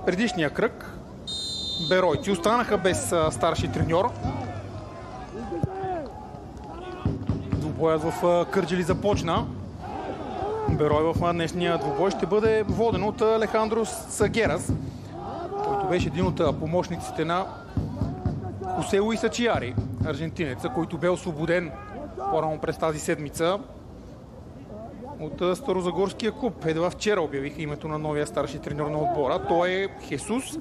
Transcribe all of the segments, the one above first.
предишния кръг Беройци останаха без старши треньор. Двубоят в Кърджали започна. Берой в днешния двубой ще бъде воден от Алехандро Сагерас, който беше един от помощниците на Хосе Луис Ачияри, аржентинеца, който бе освободен по-рано през тази седмица от Старозагорския клуб. Едва вчера обявиха името на новия старши треньор на отбора. Той е Хесус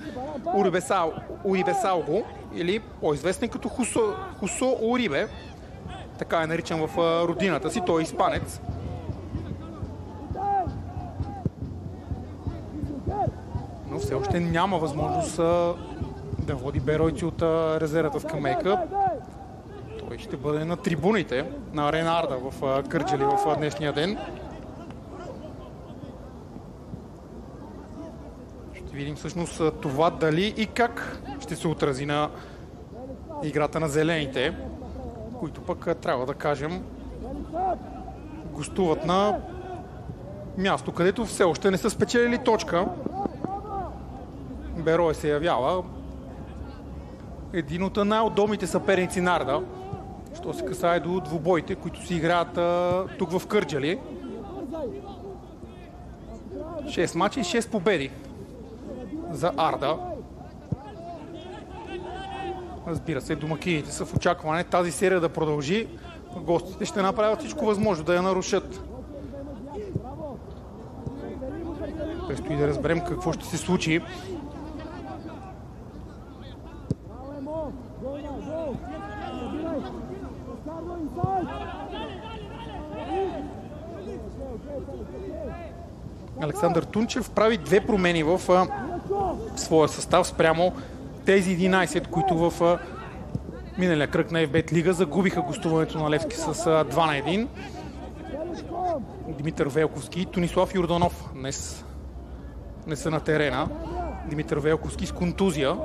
Урибесалго, или по-известен като Хусо Урибе. Така е наричан в родината си. Той е испанец. Но все още няма възможност да води Беройци от резервата скамейка. Той ще бъде на трибуните на Арена Арда в Кърджали в днешния ден. Ще видим всъщност това дали и как ще се отрази на играта на зелените, които пък трябва да кажем гостуват на място, където все още не са спечелили точка. Берой се явява един от най-удобните съперници на Арда, що се касае до двубоите, които си играят тук в Кърджали. 6 мача и 6 победи за Арда. Разбира се, домакините са в очакване тази серия да продължи. Гостите ще направят всичко възможно да я нарушат. Предстои да разберем какво ще се случи. Александър Тунчев прави две промени в своя състав спрямо тези 11, които в миналия кръг на FBET Лига загубиха гостуването на Левски с 2-1. Димитър Велковски и Тонислав Йорданов днес не са на терена. Димитър Велковски с контузия.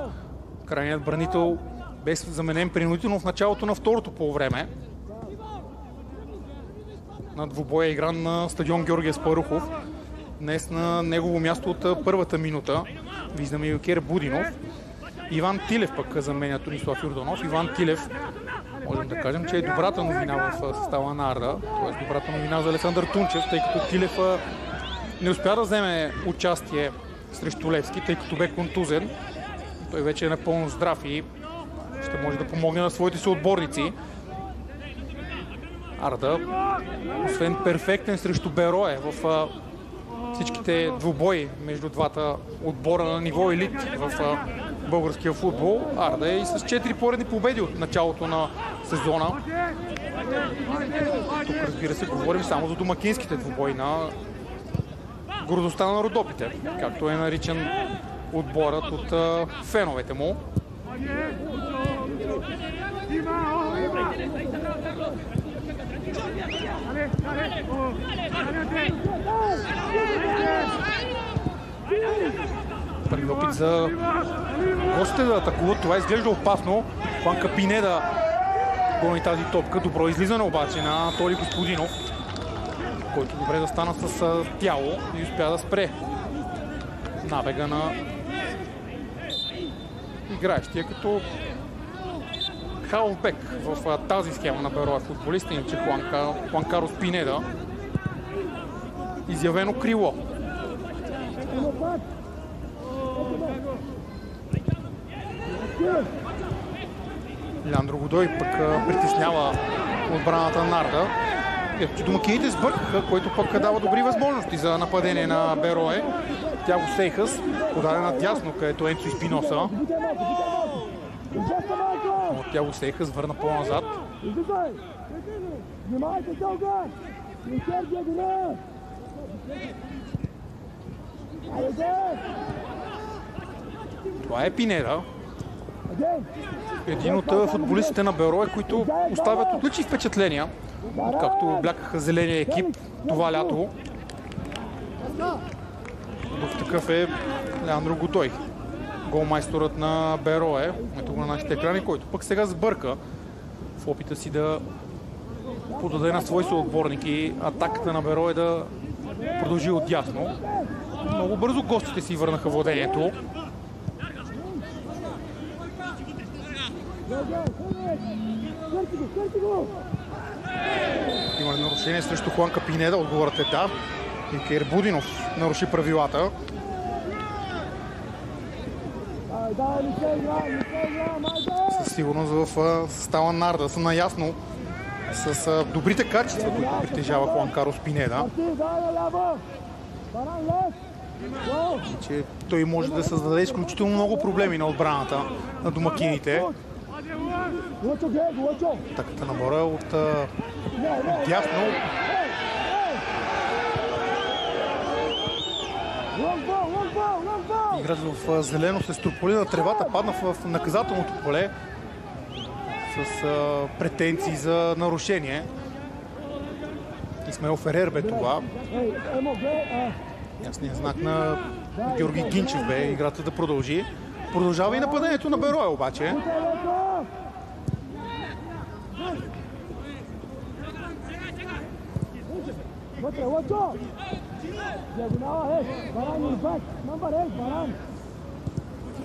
Крайният бранител бе заменен принудително в началото на второто полувреме. На двубоя игран на стадион Георгия Спарухов. Днес на негово място от първата минута виждаме Юкер Будинов. Иван Тилев пък заменя Тонислав Йорданов. Иван Тилев, можем да кажем, че е добрата новина в състава на Арда. Т.е. добрата новина за Александър Тунчев, тъй като Тилев не успя да вземе участие срещу Левски, тъй като бе контузен. Той вече е напълно здрав и ще може да помогне на своите съотборници. Арда, освен перфектен срещу Берое в всичките двубои между двата отбора на ниво елит в българския футбол, Арда е и с 4 поредни победи от началото на сезона. Тук, разбира се, говорим само за домакинските двубои на гордостта на Родопите, както е наричан отборът от феновете му. Първи опит за гостите да атакуват. Това изглежда опасно. Хуанка Пинеда гони тази топка. Добро излизане обаче на Анатолий Господинов, който добре застана с тяло и успя да спре набега на играещия като халфбек в тази схема на Берое футболиста, иначе Хуан Карлос Пинеда. Изявено крило. Леандро Годой пък притеснява отбраната на Арда. Ето, че домакините сбъркаха, който пък дава добри възможности за нападение на Берое. Тяго Сейхас подаде надясно, където Енцо Испиноса. Но Тяго Сейхас върна по-назад. Това е Пинеда. Един от футболистите на Берое, които оставят отлични впечатления, както облякаха зеления екип това лято. В такъв е Леандро Годой, голмайсторът на Берое, ето го на нашите екрани, който пък сега сбърка в опита си да подаде на свои съотборник и атаката на Берое да продължи отдясно. Много бързо гостите си върнаха владението. Има ли нарушение срещу Хуан Капинеда? Отговорът е да. Илкер Будинов наруши правилата. Със сигурност в състава на Арда са наясно с добрите качества, които притежава Хуан Карлос Пинеда. И че той може да създаде изключително много проблеми на отбраната на домакините. Атаката на Мора от дясно. Играч в зелено се строполи на тревата, падна в наказателното поле с претенции за нарушение. Исмаил Ферер бе това. Ясният знак на Георги Гинчев бе играта да продължи. Продължава и нападението на Бероя обаче.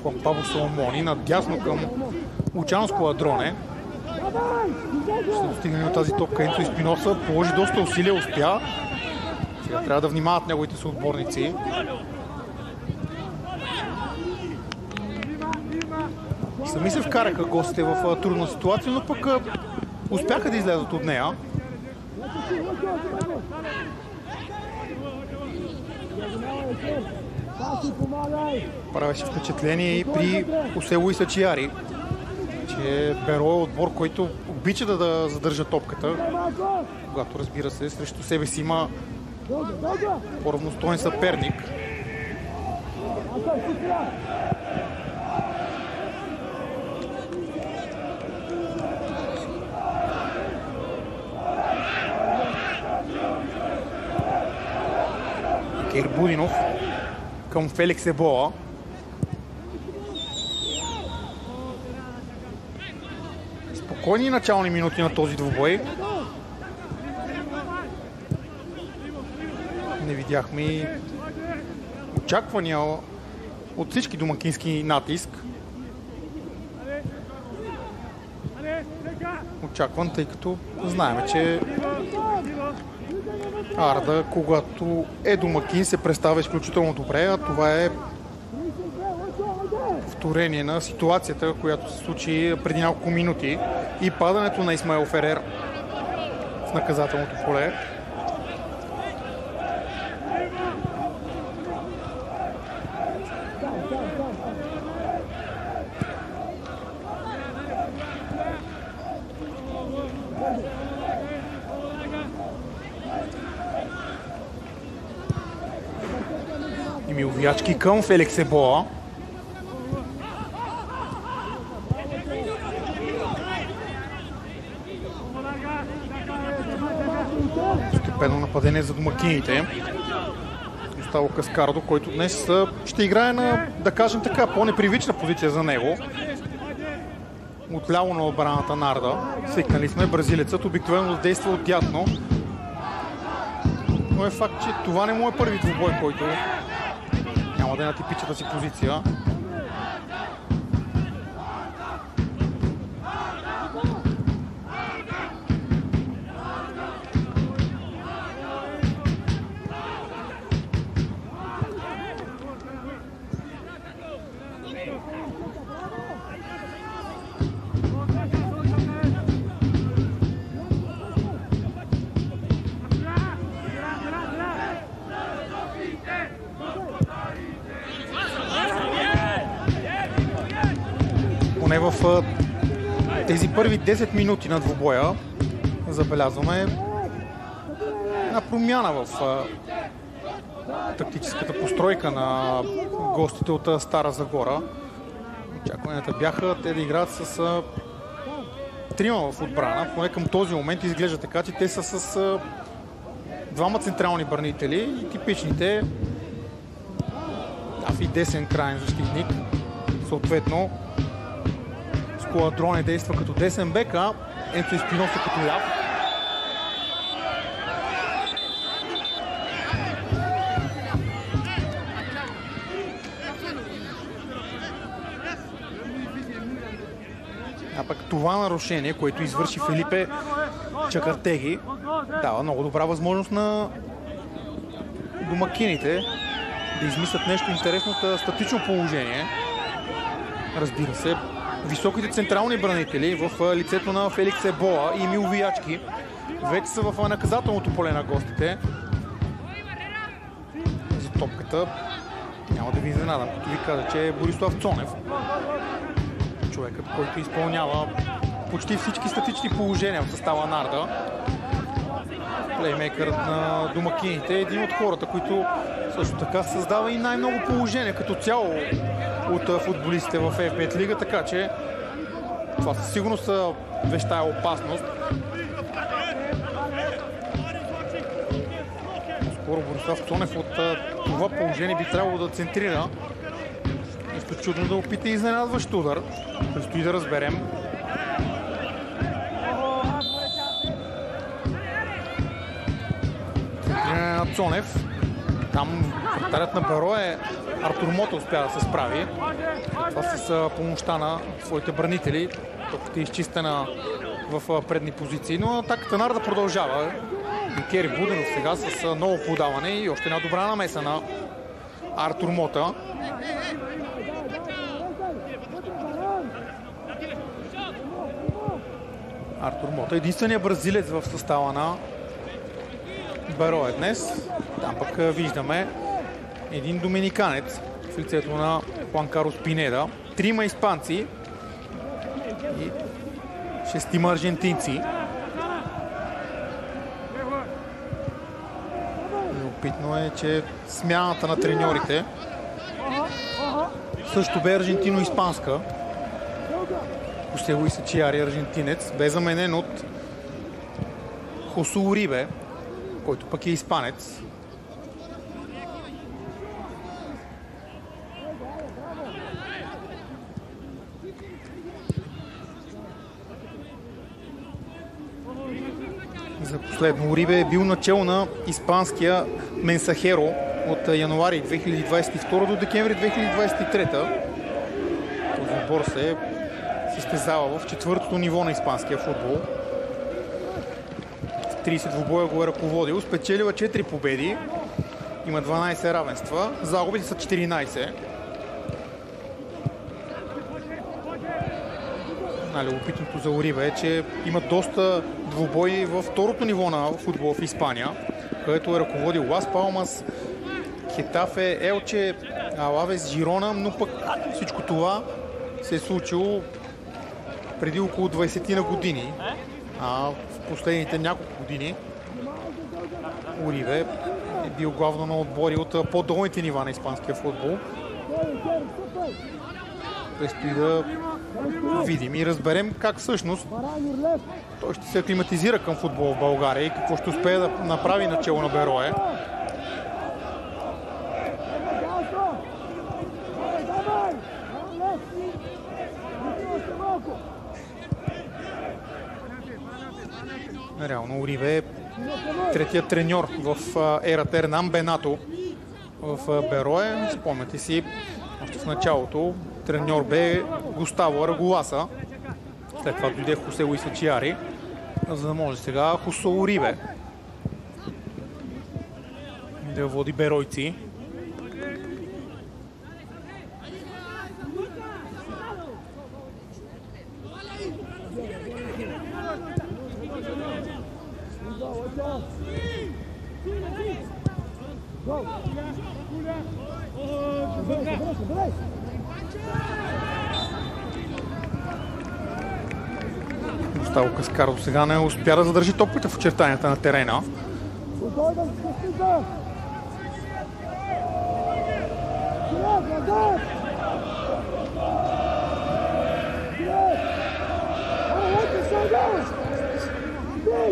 Хуан Пабло Соломони надясно към Лучано Скуадроне. Ще достигне от тази топка Енцо Испиноса. Положи доста усилия, успя. Сега трябва да внимават неговите съотборници. Сами се вкараха гостите в трудна ситуация, но пък успяха да излезат от нея. Правеше впечатление и при Хосе Луис Ачияри, че Беро е отбор, който обича да задържа топката, когато, разбира се, срещу себе си има по-равностоен съперник. Илкер Будинов към Феликс Ебола. Спокойни начални минути на този двубой. Не видяхме и очаквания от всички домакински натиск. Очакван, тъй като знаем, че Арда, когато е домакин, се представя изключително добре, а това е повторение на ситуацията, която се случи преди няколко минути и падането на Исмаил Ферер в наказателното поле. Емил Виячки към Феликс Ебола. Постепенно нападение за домакините. Густаво Каскардо, който днес ще играе на, да кажем така, по-непривична позиция за него. Отляво на отбраната на Арда. Свикнали сме бразилецът обикновено да действа отдясно. Но е факт, че това не му е първи двубой, който няма да е на типичната си позиция. Поне в тези първи 10 минути на двубоя забелязваме една промяна в тактическата постройка на гостите от Стара Загора. Очакванията бяха те да играят с трима в отбрана. Поне към този момент изглежда така, че те са с двама централни бранители и типичните и десен крайен защитник. Съответно Скуадроне действа като десен бек, а Енцо Испиноса като ляв. А пък това нарушение, което извърши Филипе Чакартеги, дава много добра възможност на домакините да измислят нещо интересно от статично положение. Разбира се, високите централни бранители в лицето на Феликс Ебола и Емил Виячки вече са в наказателното поле на гостите. За топката няма да ви изненадам, като ви каза, че е Борислав Цонев. Човекът, който изпълнява почти всички статични положения в състава на Арда. Плеймейкърът на домакините е един от хората, които също така създава и най-много положения като цяло от футболистите в F5 лига, така че това със сигурност вещае опасност. Скоро Борислав Цонев от това положение би трябвало да центрира. Нищо чудно да опита изненадващ удар. Предстои да разберем. Центриране на Цонев. Там вратарят на Берое Артур Мота успя да се справи. Това с помощта на своите бранители. Топката е изчистена в предни позиции, но атаката на Арда продължава. Кери Буденов сега с ново подаване и още една добра намеса на Артур Мота. Артур Мота е единственият бразилец в състава на Берое днес. Там пък виждаме един доминиканец в лицето на Хуан Карлос Пинеда. 3 испанци и 6 аржентинци. Любопитно е, че смяната на треньорите също бе аржентино-испанска. Хосе Луис Ечиари, аржентинец, бе заменен от Хосу Урибе, който пък е испанец. За последно Урибе е бил начало на испанския Менсахеро от януари 2022 до декември 2023. Този отбор се състезава в четвъртото ниво на испанския футбол. В 30 двубоя го е ръководил, спечелила 4 победи, има 12 равенства, загубите са 14. Любопитното за Урибе е, че има доста двубои във второто ниво на футбол в Испания, където е ръководил Лас Палмас, Хетафе, Елче, Алавес, Жирона, но пък всичко това се е случило преди около 20 на години. А в последните няколко години Урибе е бил главно на отбори от по-долните нива на испанския футбол. Предстои да видим и разберем как всъщност той ще се аклиматизира към футбол в България и какво ще успее да направи начало на Берое. Реално Урибе е третият треньор в ерата Ернан Бенато в Берое. Спомняте си, още в началото треньор бе Густаво Арагуласа. След това дойде Хосе Луис Ечиари, за да може сега Хосо Урибе да води беройци. Густаво Каскаро сега не успя да задържи топката в очертанията на терена.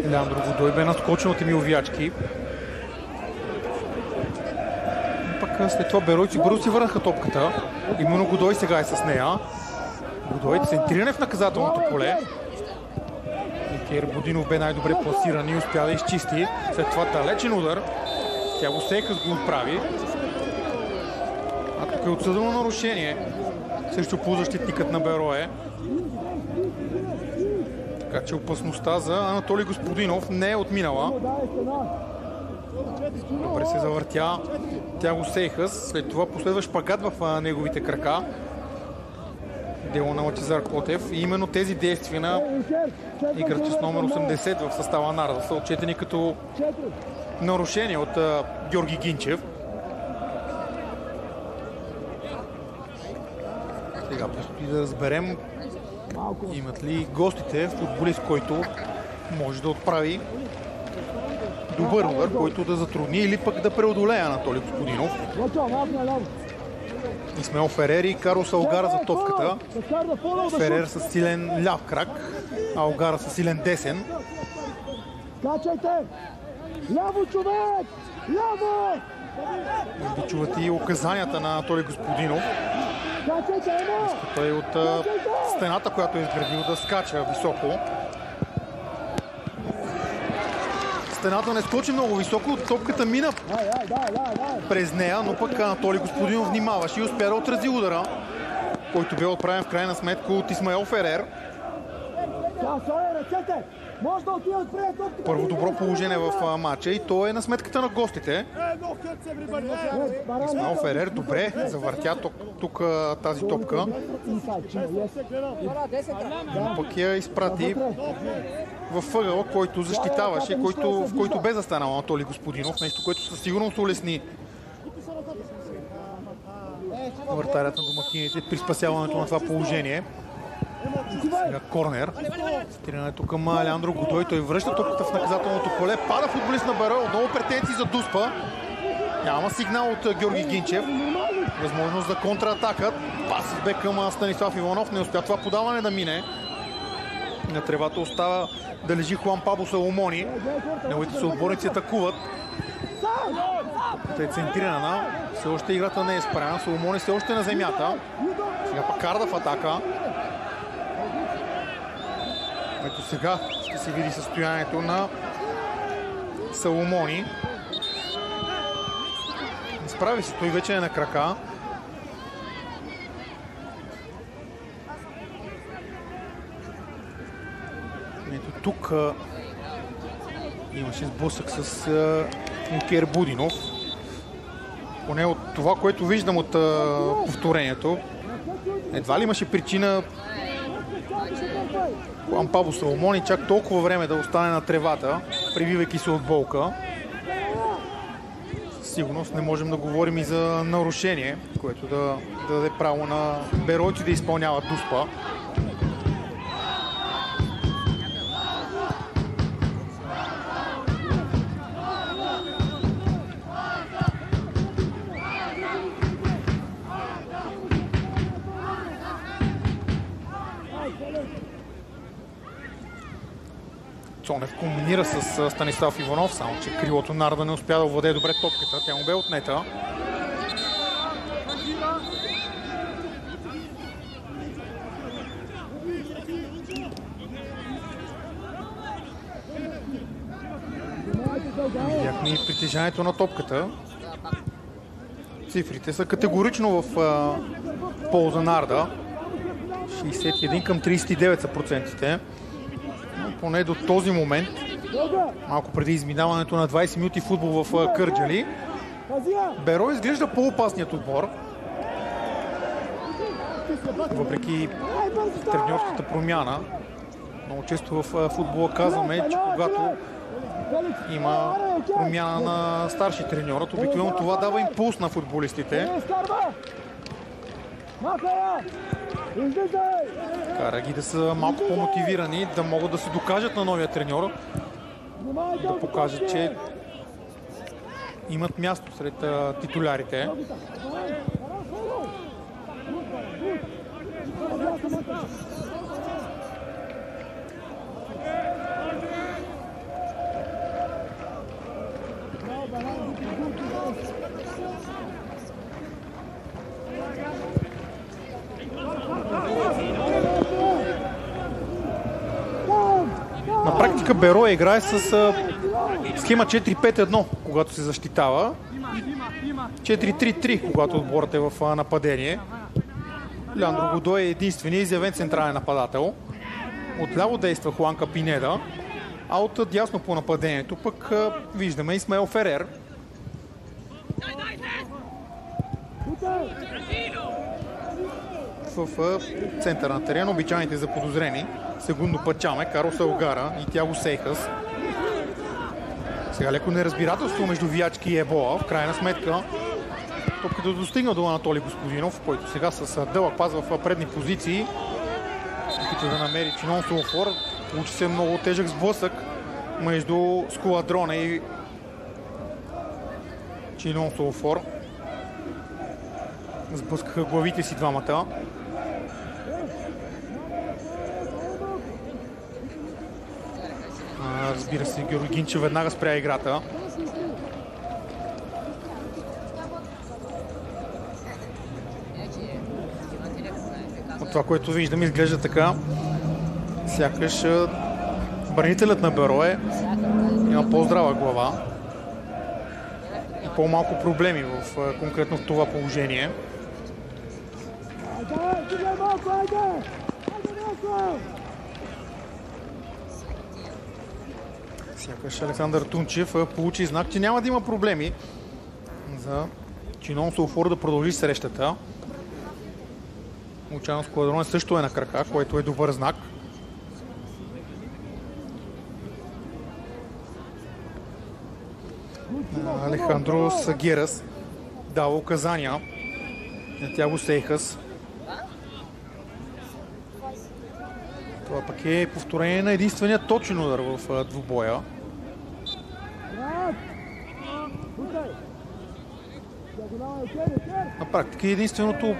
Леандро Годой бе наскочен от Емил Виячки. Пък след това беройци бързо си върнаха топката. Именно Годой сега е с нея. Годой центриране в наказателното поле. Кери Будинов бе най-добре пласиран и успя да изчисти. След това далечен удар. Тя го Сейкас го отправи. А тук Тук е отсъдено нарушение срещу полузащитникът на Берое. Така че опасността за Анатолий Господинов не е отминала. Добре се завъртя Тяго Сейхъс. След това последва шпагат в неговите крака. Дело на Лъчезар Котев. И именно тези действия на играча с номер 80 в състава на Арда са отчетени като нарушение от Георги Гинчев. Сега предстои да разберем имат ли гостите футболист, който може да отправи добър удар, който да затрудни или пък да преодолее Анатолий Господинов. Исмаел Ферер и Карлос Алгара за топката. Ферер с силен ляв крак, а Алгара с силен десен. Скачайте! Ляво, човек! Ляво! Може да чувате и указанията на Анатолий Господинов. Иска той от стената, която е изградил, да скача високо. Стената не скочи много високо, топката мина през нея, но пък Анатолий Господинов внимаваше и успя да отрази удара, който бе отправен в крайна сметка от Исмаел Ферер. Първо добро положение в матча и то е на сметката на гостите. Исмаел Ферер добре завъртя тук тази топка. Но пък я изпрати в ъгъла, който защитаваше, в който бе застанал Анатолий Господинов. Нещо, което със сигурност улесни вратарят на домакините при спасяването на това положение. Сега корнер. Стирането към Алеандро Годой. Той връща топката в наказателното поле. Пада футболист на Берое. Отново претенции за Дуспа. Няма сигнал от Георги Гинчев. Възможност за контратака. Пас бе към Станислав Иванов. Не успя това подаване да мине. На тревата остава да лежи Хуан Пабло Соломони. Неговите съотборници атакуват. Тъй центрирана. Все още играта не е спряна. Соломони все още на земята. Сега пак Карда в атака. Ето сега ще се види състоянието на Соломони. Изправи се, той вече е на крака. Ето тук имаше сблъсък с Юнкер Будинов. Поне от това, което виждам от повторението, едва ли имаше причина Хуан Пабло Соломони чак толкова време да остане на тревата, прибивайки се от болка. Със сигурност не можем да говорим и за нарушение, което да даде право на беройци да изпълняват Дуспа. Цонев комбинира с Станислав Иванов, само че крилото на Арда не успя да овладее добре топката. Тя му бе отнета. Видяхме и притежанието на топката. Цифрите са категорично в полза на Арда. 61 към 39 са процентите. Поне до този момент, малко преди изминаването на 20 минути футбол в Кърджали, Берое изглежда по-опасният отбор. Въпреки треньорската промяна, много често в футбола казваме, че когато има промяна на старши треньорът, обикновено това дава импулс на футболистите. Кара ги да са малко по-мотивирани, да могат да се докажат на новия треньор, да покажат, че имат място сред титулярите. На практика Берое играе с схема 4-5-1, когато се защитава. 4-3-3, когато отборът е в нападение. Леандро Годой е единственият изявен централен нападател. Отляво действа Хуанка Пинеда, а от дясно по нападението пък виждаме Исмаел Ферер. В центъра на терена обичайните заподозрени Сегундо Пачаме, Карлос Елгара и Тиаго Сейхас. Сега леко неразбирателство между Виячки и Ебола. В крайна сметка топката достигна до Анатолий Господинов, който сега с дълъг пас в предни позиции опита да намери Чинон Солофор. Получи се много тежък сблъсък между Скуладроне и Чинон Солофор. Сблъскаха главите си двамата. Разбира се, Георги Гинчев веднага спря играта. От това, което виждам, изглежда така. Сякаш бранителят на Берое има по-здрава глава и по-малко проблеми конкретно в това положение. Сякаш Александър Тунчев получи знак, че няма да има проблеми за Чинон Солофор да продължи срещата. Лучано Скуладроне също е на крака, което е добър знак. Алехандро Сагерас дава указания на Тиаго Сейхас. Това пък е повторение на единствения точен удар в двубоя. На практика единственото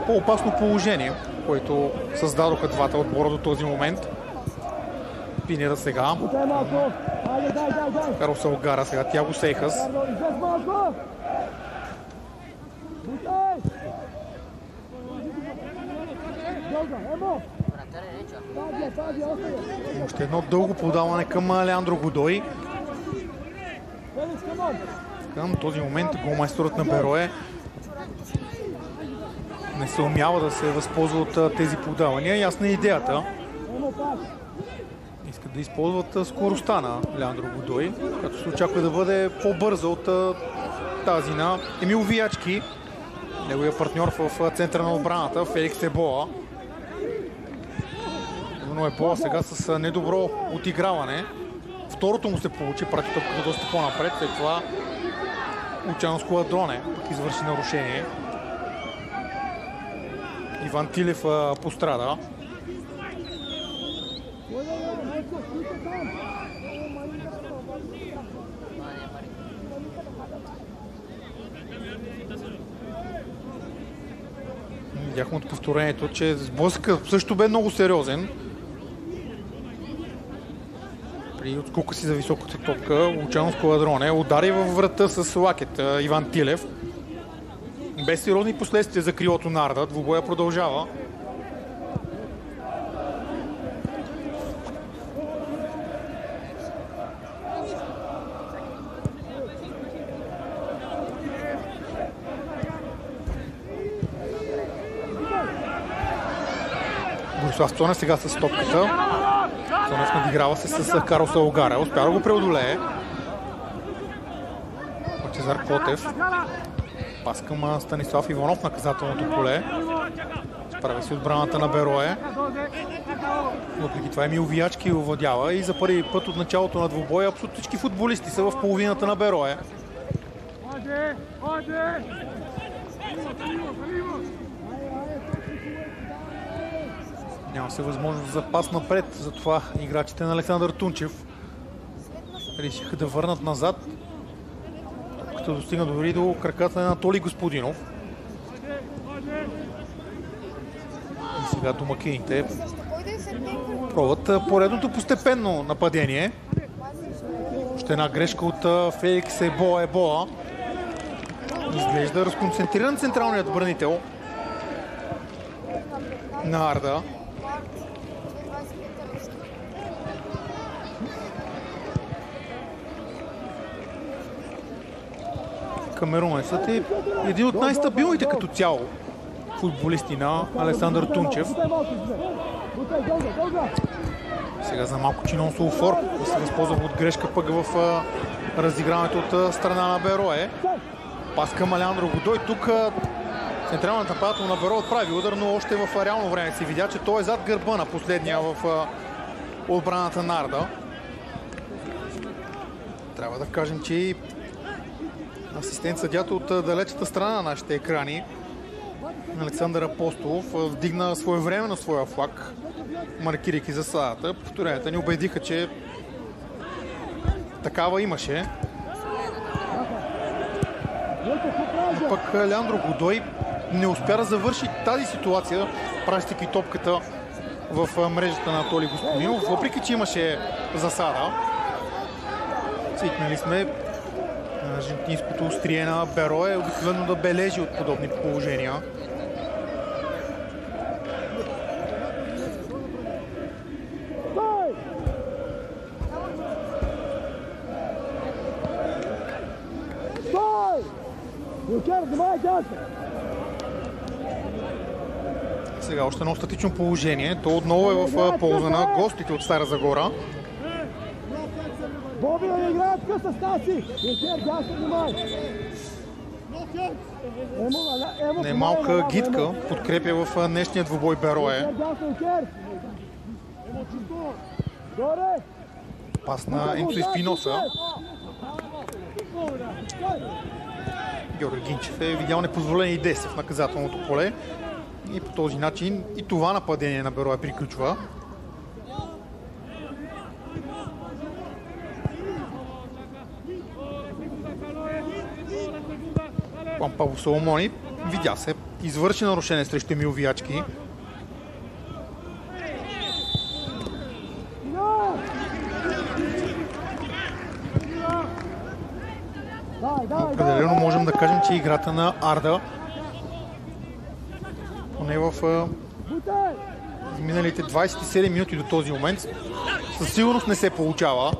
по-опасно положение, което създадоха двата отбора до този момент. Пинеда сега. Карлос Елгара сега. Тиаго Сейхас. Още едно дълго подаване към Леандро Годой. Към този момент голмайсторът на Берое не се умява да се възползва от тези подавания. Ясна е идеята. Искат да използват скоростта на Леандро Годой, като се очаква да бъде по-бърза от тази на Емил Виячки. Неговия партньор в центъра на отбраната Феликс Ебола. Но Ебола сега с недобро отиграване. Второто му се получи, прати топката доста по-напред. След това Лучано Скуладроне пък извърши нарушение. Иван Тилев пострада. Видяхме от повторението, че сблъсъкът също бе много сериозен. При отскока си за високата топка Лучано Скуладроне удари във врата с лакет Иван Тилев. Без сериозни последствия за крилото на Арда. Двубоя продължава. Борислав Цонев сега с топката. Цонев надиграва се с Карлос Елгара. Успя да го преодолее. Лъчезар Котев. Пас към Станислав Иванов, наказателното поле. Справя си отбраната на Берое. Въпреки това Емил Виячки овладява и за първи път от началото на двубоя абсолютно всички футболисти са в половината на Берое. Няма се възможност за пас напред, затова играчите на Александър Тунчев решиха да върнат назад. Топката достигна дори до краката на Анатолий Господинов. И сега домакините пробват поредното постепенно нападение. Още една грешка от Феликс Ебола. Изглежда разконцентриран централният отбранител на Арда. Камерунецът е един от най-стабилните като цяло футболисти на Александър Тунчев. Сега за малко Чинон Солфор да се възползва от грешка пък в разиграването от страна на Берое. Пас към Алеандро Годой. Тук централният нападател на Берое отправи удар, но още в реално време си видя, че той е зад гърба на последния в отбраната на Арда. Трябва да кажем, че и асистент съдията от далечната страна на нашите екрани, Александър Апостолов, вдигна своевременно своя флаг, маркирайки засадата. Повторенията ни убедиха, че такава имаше. Пък Леандро Годой не успя да завърши тази ситуация, пращайки топката в мрежата на Анатолий Господинов, въпреки че имаше засада. Свикнали сме аржентинското острие на Берое обикновено да бележи от подобни положения. Сега още едно статично положение. То отново е в полза на гостите от Стара Загора. Боби да играят къса Стаси! Немалка гидка подкрепя в днешния двубой Берое. Пас на Енцо Испиноса. Георги Гинчев е видял непозволени действия в наказателното поле и по този начин и това нападение на Берое приключва. Хуан Пабло Соломони видя се, извърши нарушение срещу Емил Виячки. Определено можем да кажем, че играта на Арда, поне в миналите 27 минути до този момент, със сигурност не се получава.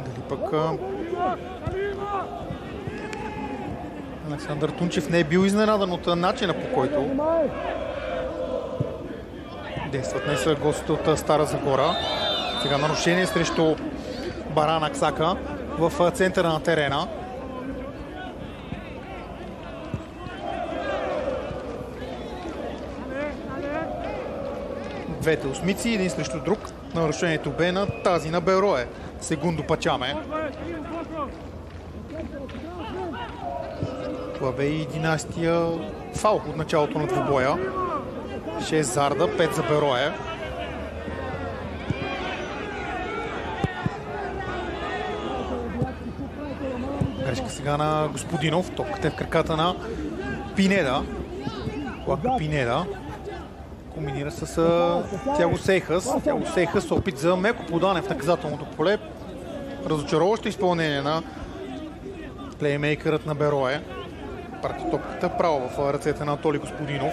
Дали пък Александър Тунчев не е бил изненадан от начина, по който действат днес гостите от Стара Загора. Сега нарушение срещу Баран Аксака в центъра на терена. Двете осмици, един срещу друг. Нарушението бе на тази на Берое. Сегундо Пачаме. Това бе и 11-тия фаул от началото на двубоя. 6 за Арда, 5 за Берое. Грешка сега на Господинов. Топката е в краката на Пинеда. Лака Пинеда комбинира с Тяго Сейхас. Тяго Сейхас опит за меко подане в наказателното поле. Разочароващо изпълнение на плеймейкърът на Берое. Прати топката право в ръцете на Анатолий Господинов.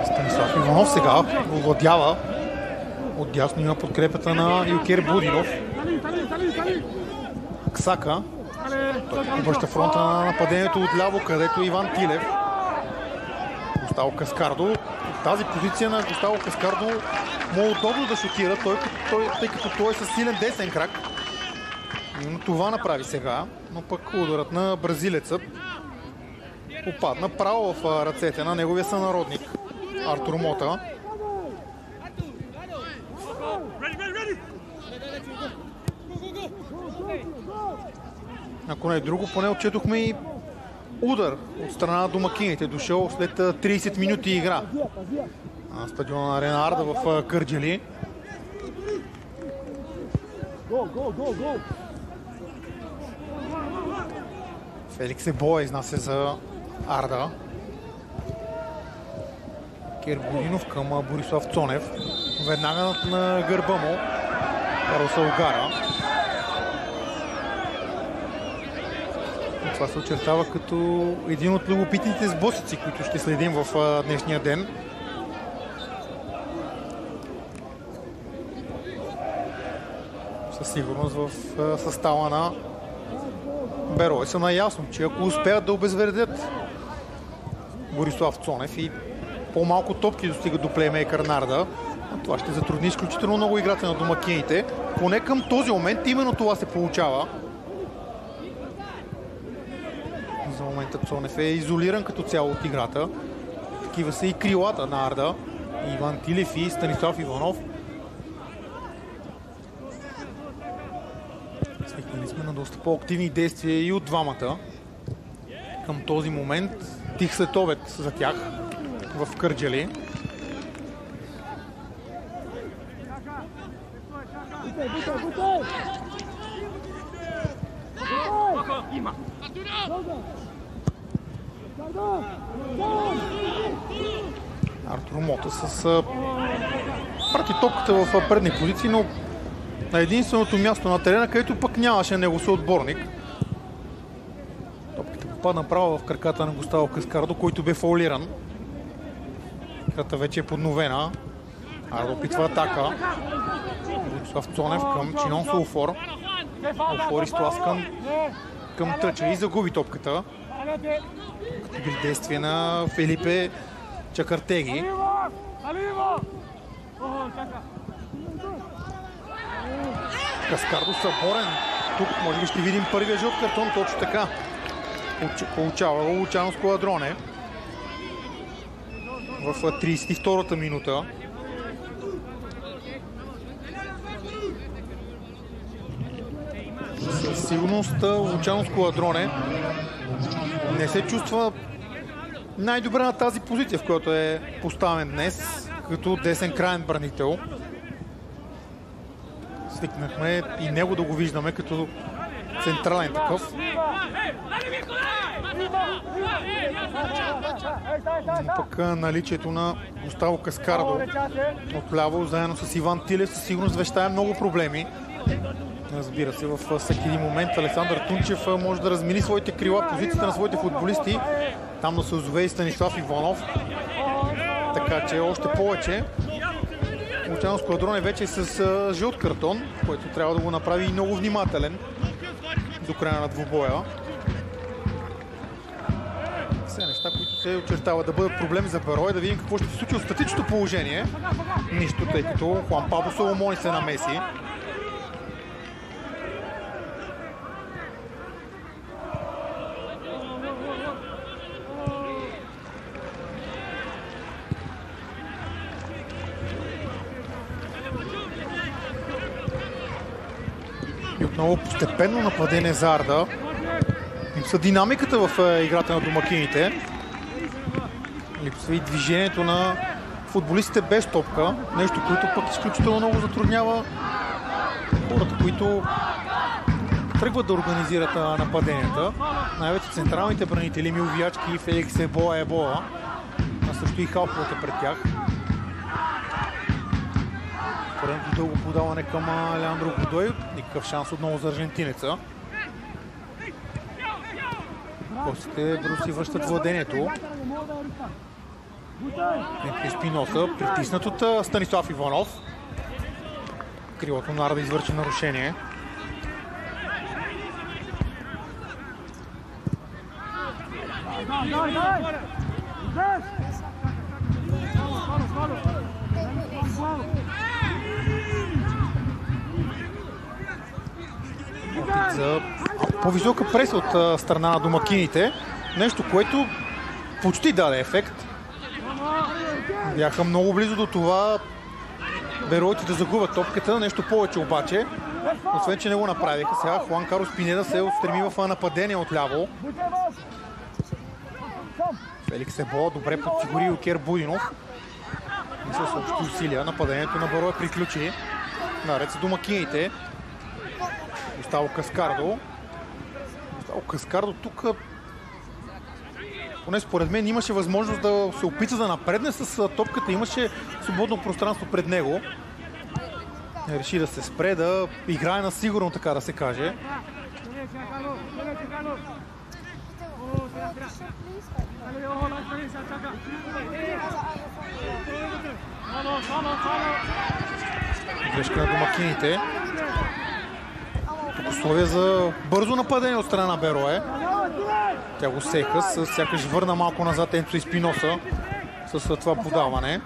Станислав Иванов сега овладява. Отдясно има подкрепата на Илкер Будинов. Аксака. Той обръща фронта на нападението отляво, където Иван Тилев. Густаво Каскардо. От тази позиция на Густаво Каскардо му е удобно да шутира, тъй като той е със силен десен крак. Именно това направи сега, но пък ударът на бразилецът попадна право в ръцете на неговия сънародник Артур Мота. Ако не е друго, поне отчетохме и удар от страна на домакините, дошъл след 30 минути игра на стадиона на Арена Арда в Кърджали. Феликс Ебоя изнася за Арда. Кер Будинов към Борислав Цонев. Веднага на гърба му Карлоса Огара. Това се очертава като един от любопитните сблъсъци, които ще следим в днешния ден. Със сигурност в състава на Берой са наясно, че ако успеят да обезвредят Борислав Цонев и по-малко топки достигат до плеймейкър Нарда, това ще затрудни изключително много играта на домакините. Поне към този момент именно това се получава. За момента Цонев е изолиран като цяло от играта. Такива са и крилата на Арда. Иван Тилев и Станислав Иванов. Свикнали сме на доста по-активни действия и от двамата. Към този момент тих следобед за тях в Кърджали. Артур Мота с прати топката в предни позиции, но на единственото място на терена, където пък нямаше него съотборник. Топката попадна право в краката на Густаво Каскардо, който бе фаулиран. Играта вече е подновена. Ардо опитва атака. Борислав Цонев към Чинон Солфор. Солфор изтласкан към Тъча и загуби топката. Като били действие на Филипе Чакартеги. Каскардо съборен. Тук може би ще видим първия жълт картон, точно така. Получава Лучано Скуадроне в 32-та минута. Със сигурност Лучано Скуадроне не се чувства най-добре на тази позиция, в която е поставен днес, като десен краен бранител. Свикнахме и него да го виждаме като централен такъв. Пък наличието на Густаво Каскардо отляво, заедно с Иван Тилев, със сигурност вещае много проблеми. Разбира се, във всеки един момент Александър Тунчев може да размени своите крила, позицията на своите футболисти. Там да се озове и Станислав Иванов. Така че още повече. Лучано Скуадроне вече е с жълт картон, който трябва да го направи и много внимателен до края на двубоя. Все неща, които се очертават да бъдат проблем за Берой. Да видим какво ще се случи от статичното положение. Нищо, тъй като Хуан Пабло Соломони се намеси. И отново постепенно нападение за Арда. Липсва динамиката в играта на домакините. Липсва и движението на футболистите без топка. Нещо, което пък изключително много затруднява хората, които тръгват да организират нападенията. Най-вече централните бранители Мил Виячки и Феликс Ебоа, а също и халфовете пред тях. Поредното дълго подаване към Леандро Годой. Никакъв шанс отново за аржентинеца. Гостите бързо си връщат владението. Еспиноса, притиснат от Станислав Иванов. Крилото на Арда извърши нарушение. За по-висока преса от страна на домакините. Нещо, което почти даде ефект. Бяха много близо до това Беройте да загубят топката. Нещо повече обаче. Освен, че не го направиха. Сега Хуан Карлос Пинеда се отстреми в нападение отляво. Феликс Ебоа добре подсигури Кер Будинов. И с общи усилия нападението на Берой приключи. Наред с домакините. Густаво Каскардо. Густаво Каскардо тук поне според мен, имаше възможност да се опита да напредне с топката, имаше свободно пространство пред него. Реши да се спре, да играе на сигурно, така да се каже. Грешка на домакините. Тук условия за бързо нападение от страна на Берое. Тя го сеха, сякаш върна малко назад Енцо Испиноса с това подаване.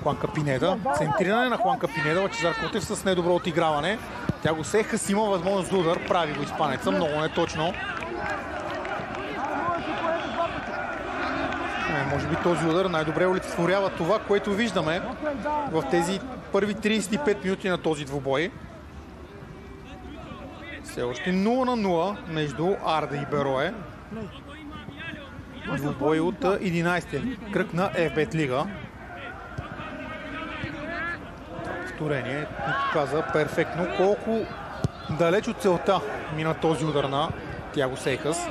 Хуанка Пинеда. Центриране на Хуанка Пинеда. Лъчезар Котев с недобро отиграване. Тя го сеха, си има възможност за удар. Прави го испанеца. Много неточно. Може би този удар най-добре олицетворява това, което виждаме в тези първи 35 минути на този двубой. Все още 0-0 между Арда и Берое. Двубой от 11-ти кръг на FBET Лига. Повторение ни показа перфектно колко далеч от целта мина този удар на Тиаго Сейхас.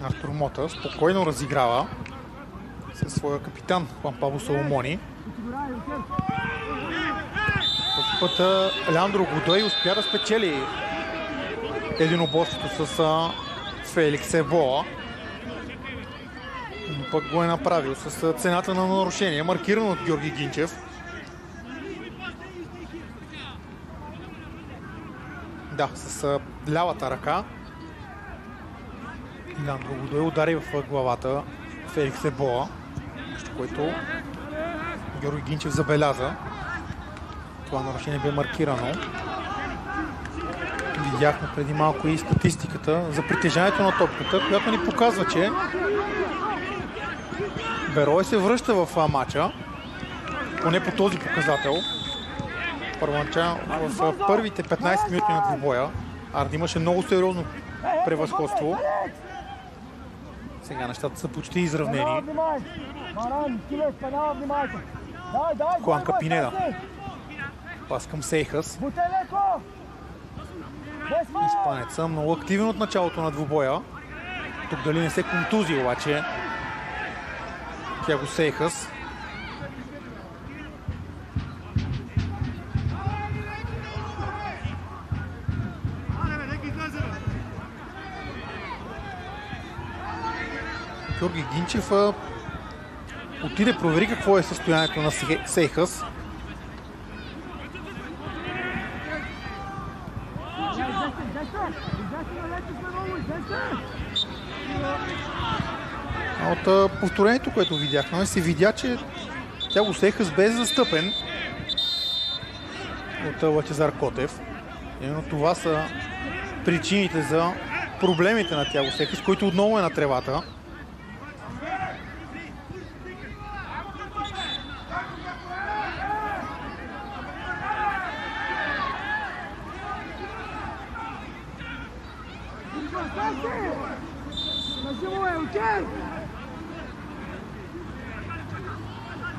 Артур Мота спокойно разиграва със своя капитан Хуан Пабло Соломони. Този път Леандро Годой успя да спечели единоборството с Феликс Ебола. Но пък го е направил с цената на нарушение, маркирано от Георги Гинчев. Да, с лявата ръка. Леандро Годой удари в главата Феликс Ебола, нещо, което Георги Гинчев забеляза. Това нарушение бе маркирано. Видяхме преди малко и статистиката за притежанието на топката, която ни показва, че Берое се връща в матча, поне по този показател. В първите 15 минути на двубоя Арда имаше много сериозно превъзходство. Сега нещата са почти изравнени. Хуанка Пинеда. Пас към Сейхас. Испанеца много активен от началото на двубоя. Тук дали не се контузи обаче Тиаго Сейхас. Георги Гинчев отиде, провери какво е състоянието на Сейхас. От повторението, което видяхме, се видя, че Тиаго Сейхас бе застъпен от Лъчезар Котев. Именно това са причините за проблемите на Тиаго Сейхас, който отново е на тревата.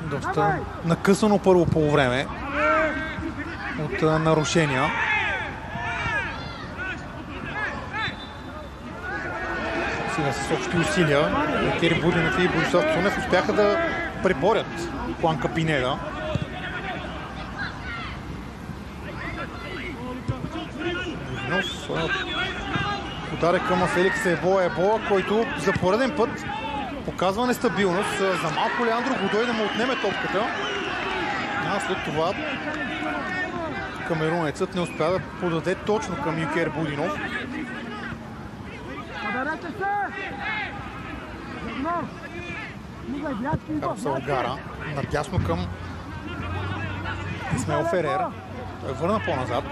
Доста накъсано първо полувреме от нарушения. Сега с общи усилия Кери Будинов и Борислав Цунев успяха да преборят Хуанка Пинеда. Будинов ударя към Феликс Ебола, който за пореден път показва нестабилност. За малко Леандро Годой да му отнеме топката. А след това камерунецът не успя да подаде точно към Юкер Будинов. Карл Салгара надясно към Исмаел Ферер. Той върна по-назад.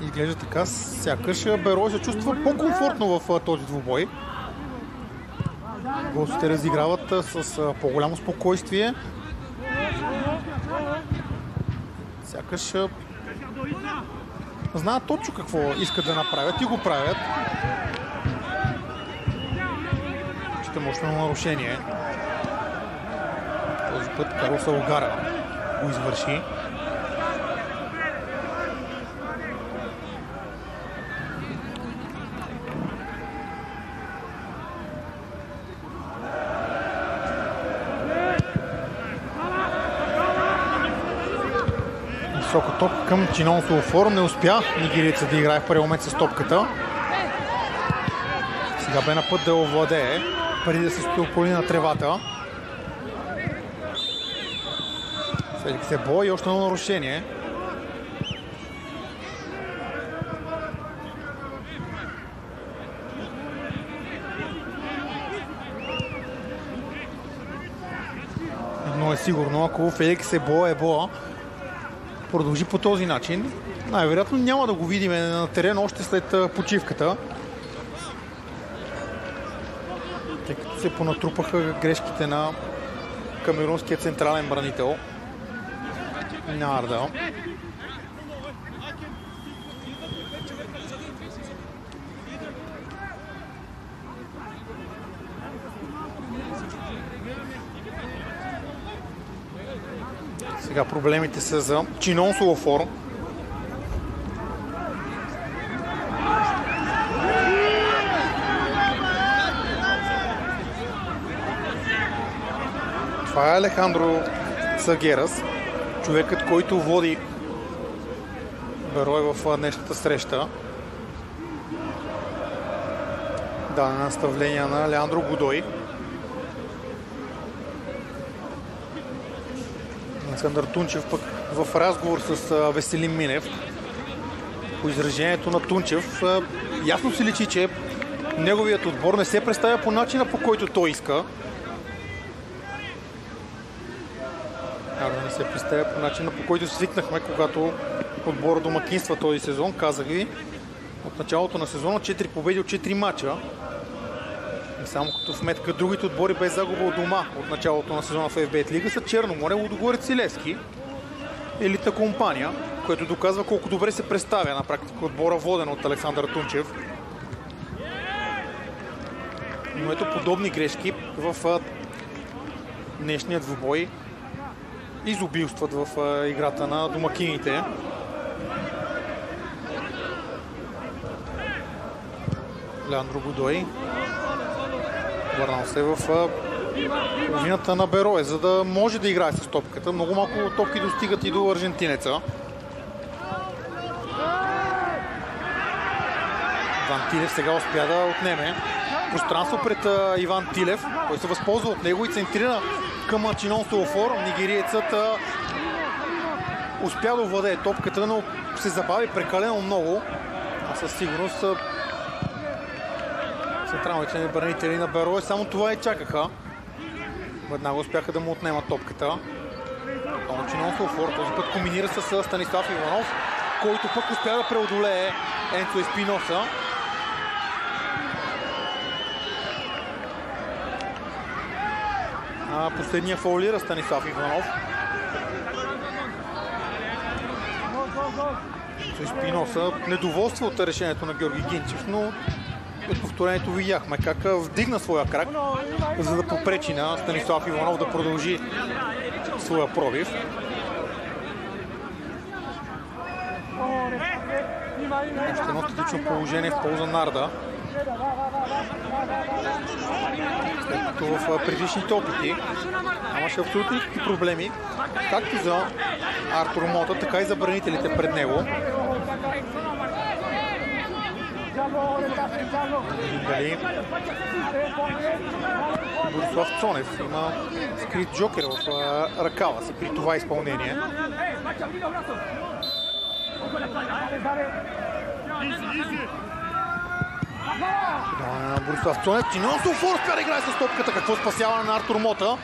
Изглежда така, сякаш Берое се чувства по-комфортно в този двубой. Гостите разиграват с по-голямо спокойствие. Сякаш знаят точно какво искат да направят и го правят. мощно нарушение. Този път Карлос Алгара го извърши. Висока топ към Чинон Суофор. Не успя нигериеца да играе в първи момент с топката. Сега бе на път да овладее, преди да се стополи на тревата. Феликс Ебо и още едно нарушение. Едно е сигурно, ако Феликс Ебо продължи по този начин, най-вероятно няма да го видим на терен още след почивката. Тъй като се понатрупаха грешките на камерунския централен бранител Нарда. Сега проблемите са за Чинон Суофор. Това е Алехандро Сагерас, човекът, който води Берой в днешната среща. Да, на наставление на Леандро Годой. Александър Тунчев пък в разговор с Веселин Минев. По изражението на Тунчев ясно се личи, че неговият отбор не се представя по начина, по който той иска. Не се представя по начина, по който свикнахме, когато отбора домакинства този сезон. Казах ви, от началото на сезона 4 победи от 4 мача. И само като вметка другите отбори без загуба от дома от началото на сезона в FBET Лига са Черноморе, Лудогорец и Левски. Елитна компания, което доказва колко добре се представя на практика отбора, воден от Александър Тунчев. Но ето подобни грешки в днешния двубой изобилстват в играта на домакините. Леандро Годой върнал се в половината на Берое, за да може да играе с топката. Много малко топки достигат и до аржентинеца. Иван Тилев сега успя да отнеме пространство пред Иван Тилев. Той се възползва от него и центрира към Чинон Суофор. Нигериецът успя да овладее топката, но се забави прекалено много. А със сигурност централните бранители на Берое само това и чакаха. Веднага успяха да му отнемат топката. Чинон Суофор този път комбинира с Станислав Иванов, който пък успя да преодолее Енцо Еспиноса. Последния фаулира Станислав Иванов. Еспиноса недоволства от решението на Георги Гинчев, но от повторението видяхме как вдигна своя крак, за да попречи на Станислав Иванов да продължи своя пробив. Още едно тактично положение в полза Нарда. След като в предишните опити нямаше абсолютно никакви проблеми, както за Артур Мота, така и за бранителите пред него. Дали Борислав Цонев има скрит джокер в ръкава си при това изпълнение. Борислав Цонев. Чинон Суофор успя да играе с топката. Какво спасяване на Артур Мота.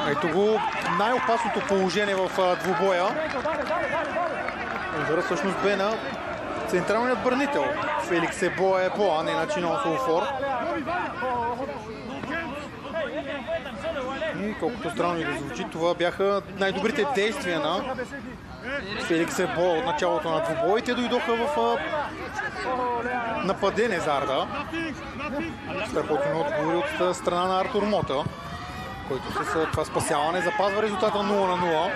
Ето го най-опасното положение в двубоя. Удара всъщност бе на централният бранител Феликс Ебо, а не на Чинон Суофор. И колкото странно и да звучи, това бяха най-добрите действия на Феликс Ебо от началото на двубой. Те дойдоха в нападение за Арда. Страхотни отговори от страна на Артур Мота, който с това спасяване запазва резултата 0-0.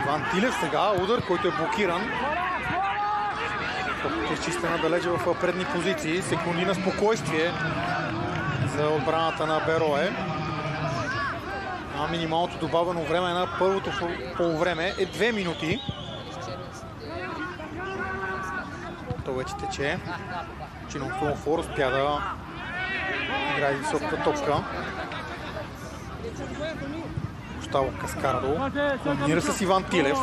Иван Тилев сега, удар, който е блокиран. Топката е изчистена далече в предни позиции. Секунди на спокойствие за отбраната на Берое. А минималното добавено време на първото полувреме е 2 минути. То вече тече. Чинон Солофор успя да играе високата топка. Густаво Каскардо комбинира с Иван Тилев.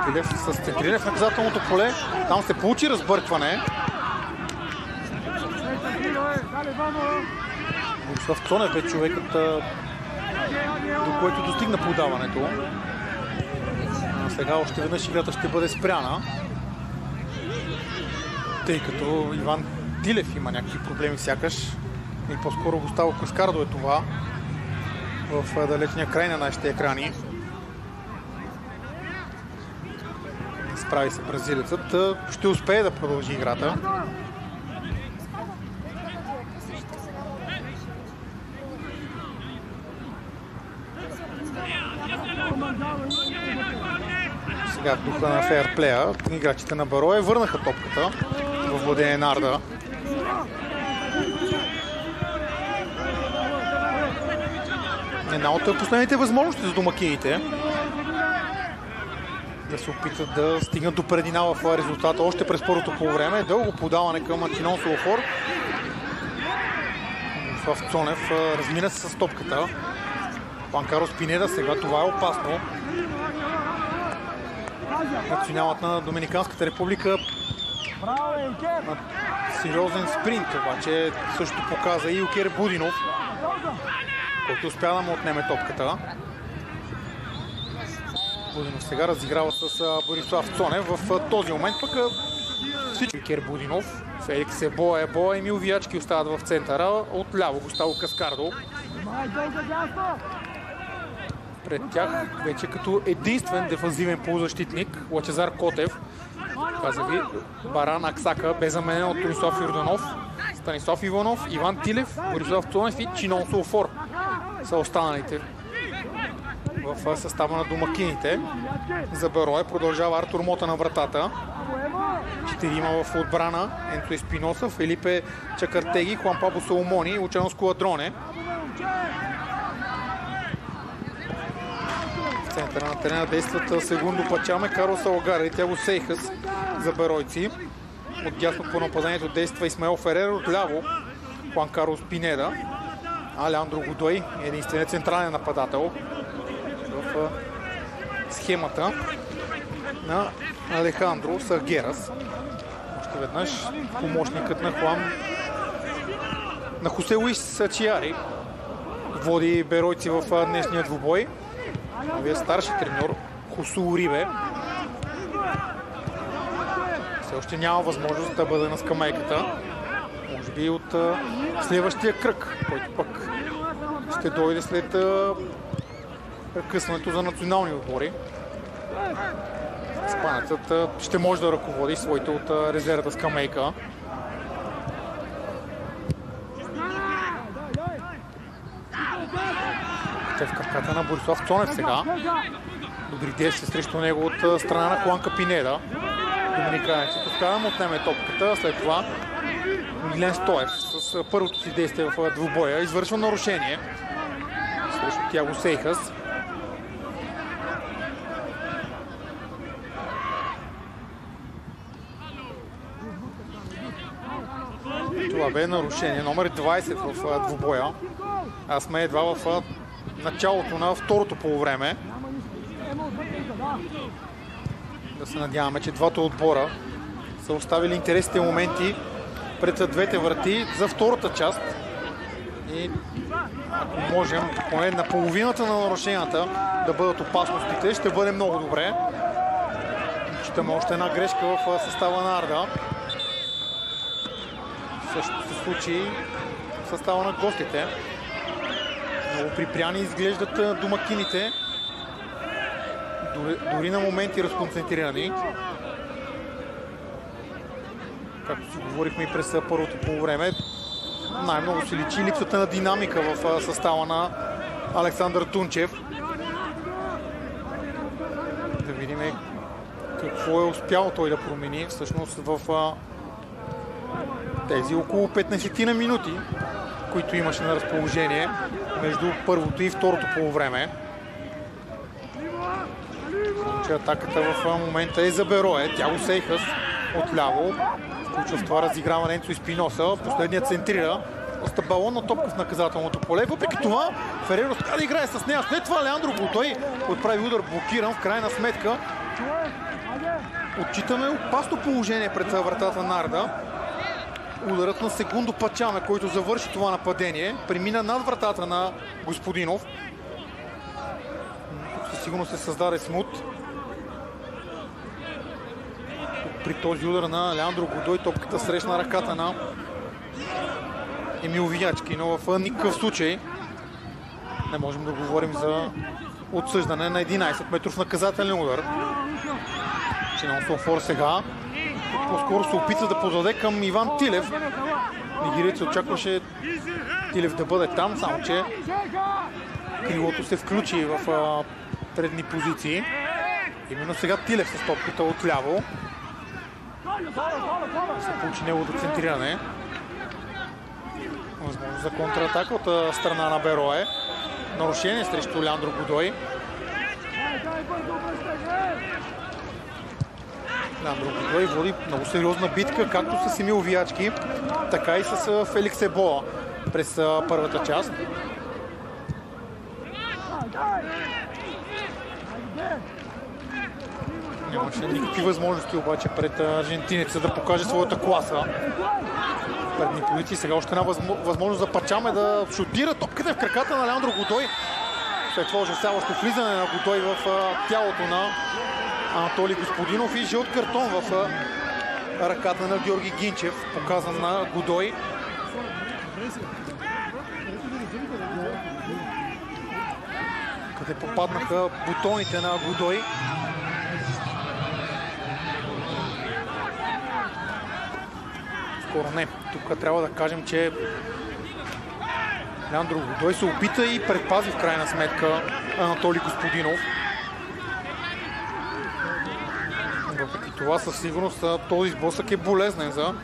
Тилев с центриране в наказателното поле. Там се получи разбъркване. Борислав Цонев е човекът, до който достигна подаването. Сега още веднъж играта ще бъде спряна, тъй като Иван Тилев има някакви проблеми сякаш. И по-скоро Густаво Каскардо е това в далечния край на нашите екрани. Справи се бразилецът. Ще успее да продължи играта. Сега в духа на фейерплея играчите на Берое върнаха топката в владение на Арда. Една от последните възможности за домакините да се опитат да стигнат до предина в резултата още през първото полувреме. Дълго подаване към Чинон Солофор. Борислав Цонев размина се с топката. Хуан Карлос Пинеда сега, това е опасно. Националът на Доминиканската република на сериозен спринт, обаче също показа и Юкер Будинов, който успя да му отнеме топката. Будинов сега разиграва с Борислав Цонев. В този момент пък всички Юкер Будинов, Феликс Ебо, Емил Виячки остават в центъра. Отляво Густаво Каскардо. Пред тях вече като единствен дефанзивен полузащитник Лъчезар Котев. Каза ви, Баран Аксака бе заменен от Станислав Йорданов, Станислав Иванов, Иван Тилев, Борислав Цонев и Чинон Солофор са останалите в състава на домакините. За Берое продължава Артур Мота на вратата. 4 в отбрана: Енцо Еспиноса, Фелипе Чакартеги, Хуан Пабло Соломони и Лучано Скуадроне. В центъра на терена действат Сегундо Пачаме, Карлос Салгара и Тяго Сейхас за беройци. Отдясно по нападението действа Исмаел Ферер, отляво Хуан Карлос Пинеда. Алеандро Годой, единственият централен нападател в схемата на Алехандро Саргерас. Още веднъж помощникът на Хосе Луис Сачиари води беройци в днешния двубой. Новия старши треньор Хосу Урибе все още няма възможност да бъде на скамейката. Може би от следващия кръг, който пък ще дойде след прекъсването за национални отбори. Испанецът ще може да ръководи своите от резервата скамейка. В краката на Борислав Цонев сега. Добри действия срещу него от страна на Хуанка Пинеда. Доминиканецът успя да му отнеме топката. След това Милен Стоев с първото си действие в двубоя извършва нарушение срещу Тяго Сейхас. Това бе нарушение номер 20 в двубоя. А сме едва в началото на второто полувреме. Да се надяваме, че двата отбора са оставили интересните моменти пред двете врати за втората част. И ако можем поне на половината на нарушенията да бъдат опасностите, ще бъде много добре. Читаме още една грешка в състава на Арда. Също се случи състава на гостите. Много припряни изглеждат домакините. Дори на моменти разконцентрирани. Както си говорихме и през първото полувреме, най-много се личи липсата на динамика в състава на Александър Тунчев. Да видим какво е успял той да промени всъщност в тези около 15 на минути, които имаше на разположение между първото и второто полувреме. Че атаката в момента е за Берое. Тяго Сейхас отляво. Включва в това разиграване Енцо Испиноса. Последният центрира. Оста балонна топка в наказателното поле. Въпреки това Фереро така да играе с нея. След това Леандро Годой отправи удар блокиран. В крайна сметка отчитаме опасно положение пред вратата на Арда. Ударът на Сегундо Пачаме, който завърши това нападение, премина над вратата на Господинов. Тук със сигурност се създаде смут. При този удар на Леандро Годой топката срещна ръката на Емил Виячки, но в никакъв случай не можем да говорим за отсъждане на 11 метров наказателен удар. Чинон Суафор сега по-скоро се опита да подаде към Иван Тилев. Нигериец очакваше Тилев да бъде там, само че крилото се включи в предни позиции. Именно сега Тилев с топката отляво. Се получи неговото центриране. Възможност за контратака от страна на Берое. Нарушение срещу Леандро Годой. Леандро Годой води много сериозна битка, както с Емил Виячки, така и с Феликс Ебола през първата част. Нямаше никакви възможности обаче пред аржентинеца да покаже своята класа. Предни позиции. Сега още една възможност за Пачаме да шутира. Топката в краката на Леандро Годой. След това ужасяващо влизане на Годой в тялото на Анатолий Господинов и жълт картон в ръката на Георги Гинчев, показан на Годой. Къде попаднаха бутоните на Годой. Скоро не. Тук трябва да кажем, че Леандро Годой се опита и предпази в крайна сметка Анатолий Господинов. Въпреки това със сигурност този сблъсък е болезнен за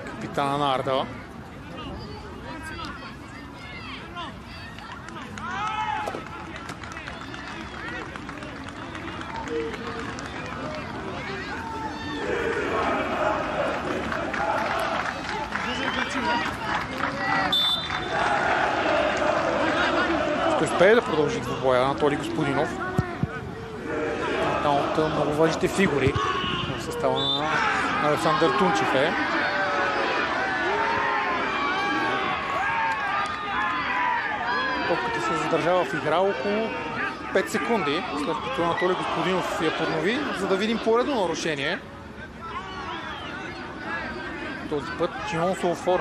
капитана на Арда. Ще успее да продължи двубоя Анатолий Господинов. Една от много важните фигури в състава на Александър Тунчев е. Топката се задържава в игра около 5 секунди, след като Анатолий Господинов я поднови, за да видим поредно нарушение. Този път Чинон Суафор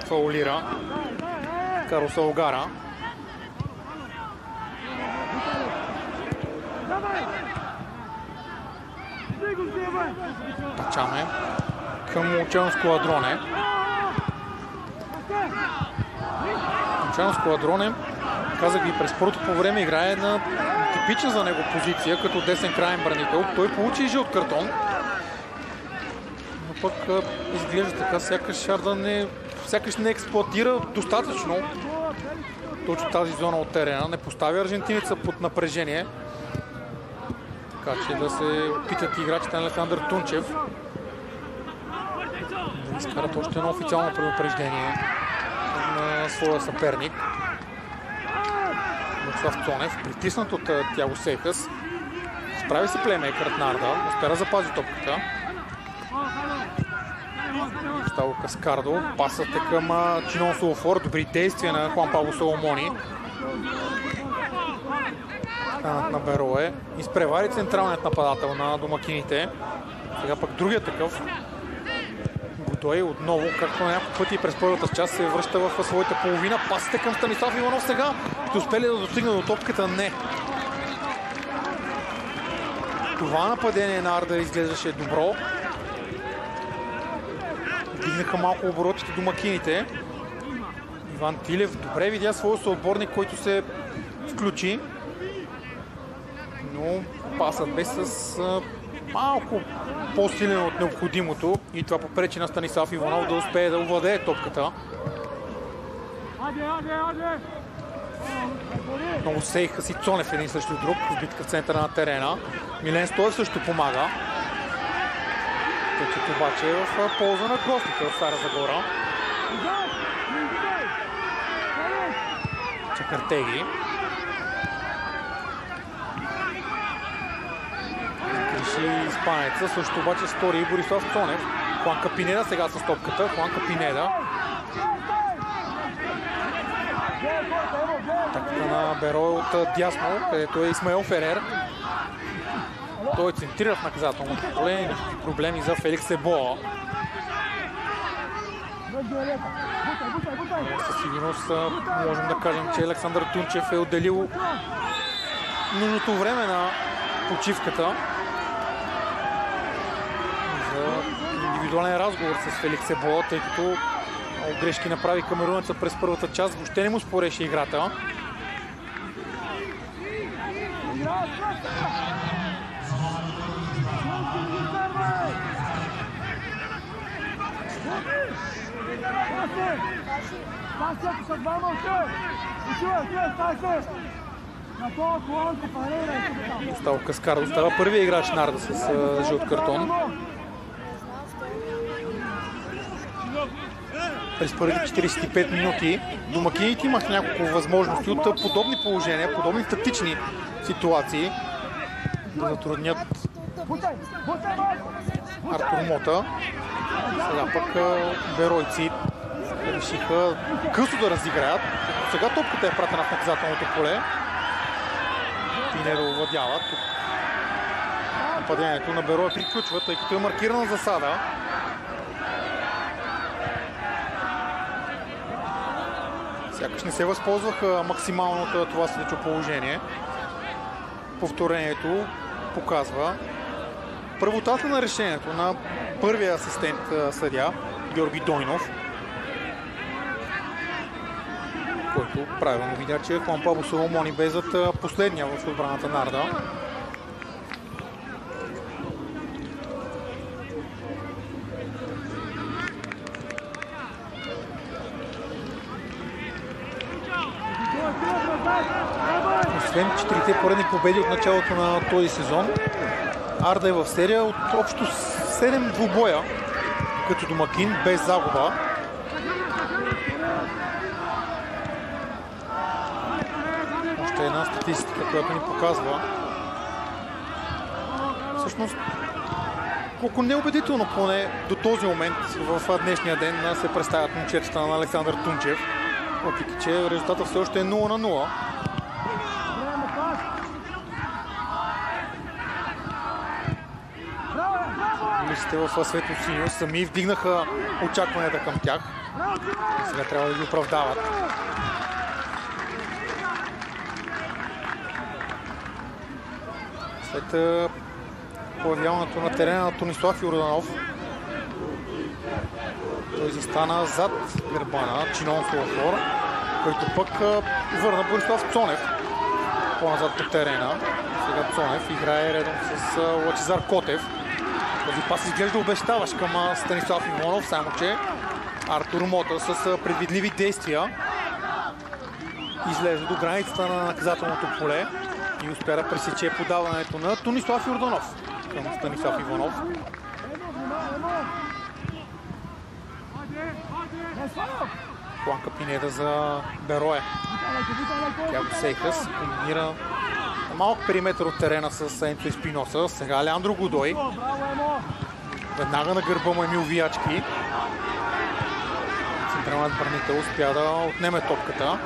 фаулира Карлос Алгара. Пачаме към Лучано Скуадроне. Лучано Скуадроне, казах ви, през първото по време играе на типична за него позиция, като десен краен бранител. Той получи и жълт картон. Но пък изглежда така, сякаш не експлоатира достатъчно точно тази зона от терена. Не поставя аржентинеца под напрежение. Така че да се опитат играчите на Александър Тунчев да изкарат още едно официално предупреждение на своя съперник. Мирослав Цонев, притиснат от Тяго Сейхас. Справи се плеймейкърът на Арда, успя да запази топката. Густаво Каскардо, пасът е към Чинон Суафор, добри действия на Хуан Пабло Соломони. На Берое. Изпревари централният нападател на домакините. Сега пък другият такъв. Годой отново, както на няколко пъти през първата част, се връща в своята половина. Пасите към Станислав Иванов сега. Ще успели да достигне до топката? Не. Това нападение на Арда изглеждаше добро. Дигнаха малко оборотите домакините. Иван Тилев добре видя своя съотборник, който се включи. Но пасът бе с малко по-силен от необходимото и това попречи на Станислав Иванов да успее да овладее топката. Много сеиха си Цонев един срещу друг в битка в центъра на терена. Милен Стоев също помага. Тъчът обаче е в полза на гостите от Стара Загора. Чакъртеги. Криши испанеца, също обаче стори и Борислав Цонев. Хуанка Пинеда сега с топката. Хуанка Пинеда. Така на Берой от дясно, където е Исмаел Ферер. Той центрира в наказателното поле. Проблеми за Феликс Ебоа. Със сигурност можем да кажем, че Александър Тунчев е отделил нужното време на почивката за индивидуален разговор с Феликс Ебоа, тъй като много грешки направи камерунеца през първата част. Въобще не му спореше играта. Густаво Каскаро остава първият играч на Арда с жълт картон. През първите 45 минути домакините имах няколко възможности от подобни положения, подобни тактични ситуации да затруднят Артур Мота. Сега пък беройци решиха късо да разиграят. Сега топката е пратена в наказателното поле. Пинедо овладява. Тук нападението на Берой приключва, тъй като е маркирана засада. Сякаш не се възползваха максимално от това следващо положение. Повторението показва правотата на решението на първия асистент съдия Георги Дойнов, който правилно видя, че Хуан Пабло Соломони бе зад последния в отбраната на Арда. Освен 4-те поредни победи от началото на този сезон, Арда е в серия от общо 7 двубоя като домакин, без загуба. Още една статистика, която ни показва. Всъщност, колко неубедително поне до този момент в днешния ден се представят момчетата на Александър Тунчев, въпреки че резултатът все още е 0-0. Листите в светло-синьо сами вдигнаха очакванията към тях. Сега трябва да ги оправдават. След появяването на терена на Тонислав Йорданов, той застана зад гърба на Чинон Солофор, който пък върна Борислав Цонев по-назад по терена. Сега Цонев играе редом с Лачезар Котев. Този пас изглежда обещаващ към Станислав Иванов, само че Артур Мота с предвидливи действия излезе до границата на наказателното поле и успя да пресече подаването на Тонислав Йорданов към Станислав Иванов. Хуанка Пинеда за Берое. Тяго Сейхас комбинира малък периметър от терена с Енцо Еспиноса. Сега Леандро Годой. Веднага на гърба му Емил Виячки. Централният бранител успя да отнеме топката.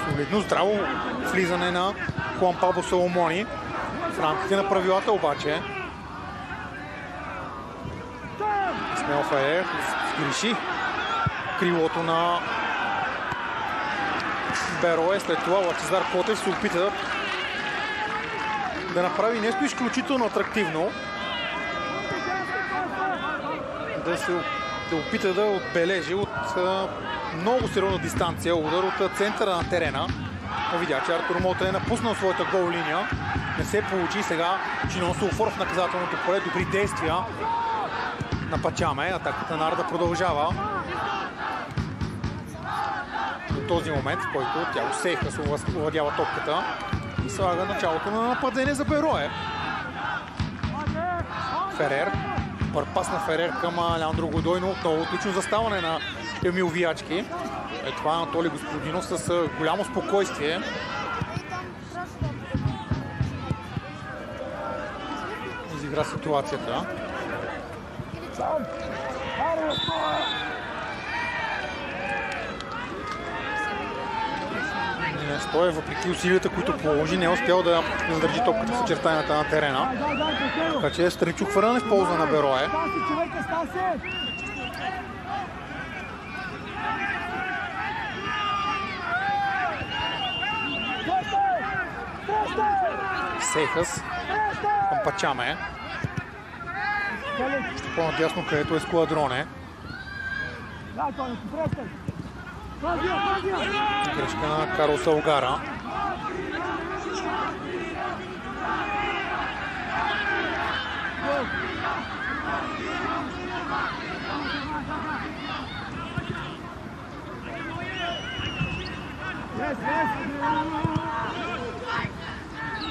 Солидно, здраво влизане на Хуан Пабло Соломони. В рамките на правилата обаче Исмаил Ферер сгреши крилото на Берое. След това Лъчезар Котев се опита да направи нещо изключително атрактивно. Да опита да отбележи от много сериозна дистанция удар от центъра на терена. Видя, че Артур Мота е напуснал своята гол линия. Не се получи. Сега Чинон Сулфор в наказателното поле. Добри действия на Пачаме. Атаката на Арда продължава. До този момент, в който Тяго Сейхас овладява топката и слага началото на нападение за Берое. Ферер. Пърпас на Ферер към Леандро Годой, но отново отлично заставане на Емил Виячки. Това Анатолий Господинов с голямо спокойствие. Изигра ситуацията. Стоев, въпреки усилията, които положи, не е успял да задържи топката в очертанията на терена. Така че Страничук хвърляне в полза на Берое. Сейхас към Пачаме. По-надясно, където е Скуадроне. Грешка на Карлос Алгара.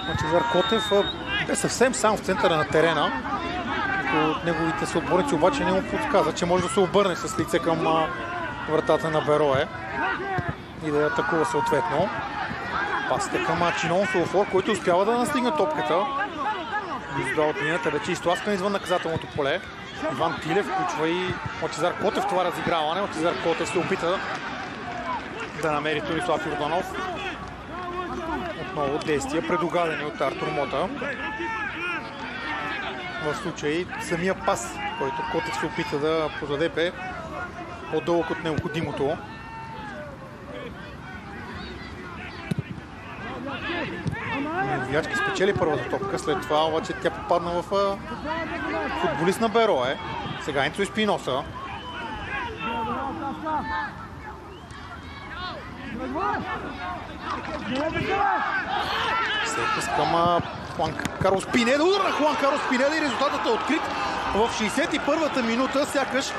Лъчезар Котев бе съвсем сам в центъра на терена. От неговите съотборници обаче не му подсказа, че може да се обърне с лице към вратата на Берое и да атакува съответно. Пасите към Чинон Сулфор, който успява да настигне топката. Близо от линията, вече изтласкан извън наказателното поле. Иван Тилев включва и Лъчезар Котев в това разиграване. Лъчезар Котев се опита да намери Торислав Йорданов. Отново действия, предугадени от Артур Мота. В случай самия пас, който Котев се опита да подаде, бе по-дълъг от необходимото. Виячки спечели първата топка, след това обаче тя попадна в футболист на Берое. Сега Енцо Еспиноса. Сейхас към Хуан Карлос Пинеда. Удар на Хуан Карлос Пинеда и резултатът е открит в 61-та минута. Сякаш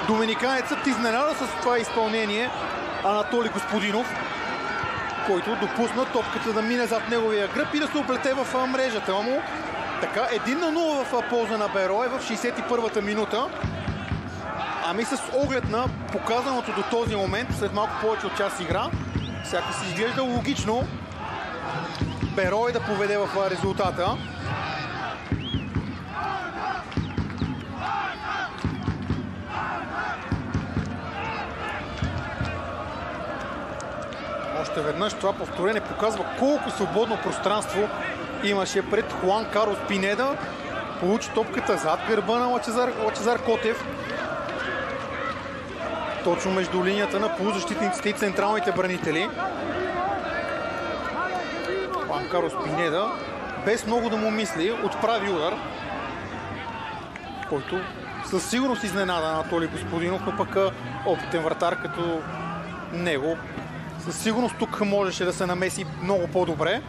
доминиканецът изненада с това изпълнение Анатолий Господинов, който допусна топката да мине зад неговия гръб и да се оплете в мрежата му. Така, 1-0 в полза на Берое в 61-та минута. Ами с оглед на показаното до този момент, след малко повече от час игра, сякаш се изглежда логично Берое да поведе в резултата. Още веднъж това повторение показва колко свободно пространство имаше пред Хуан Карлос Пинеда. Получи топката зад гърба на Лъчезар Котев. Точно между линията на полузащитниците и централните бранители. Хуан Карлос Пинеда, без много да му мисли, отправи удар, който със сигурност изненада Анатолий Господинов, но пък опитен вратар като него със сигурност тук можеше да се намеси много по-добре.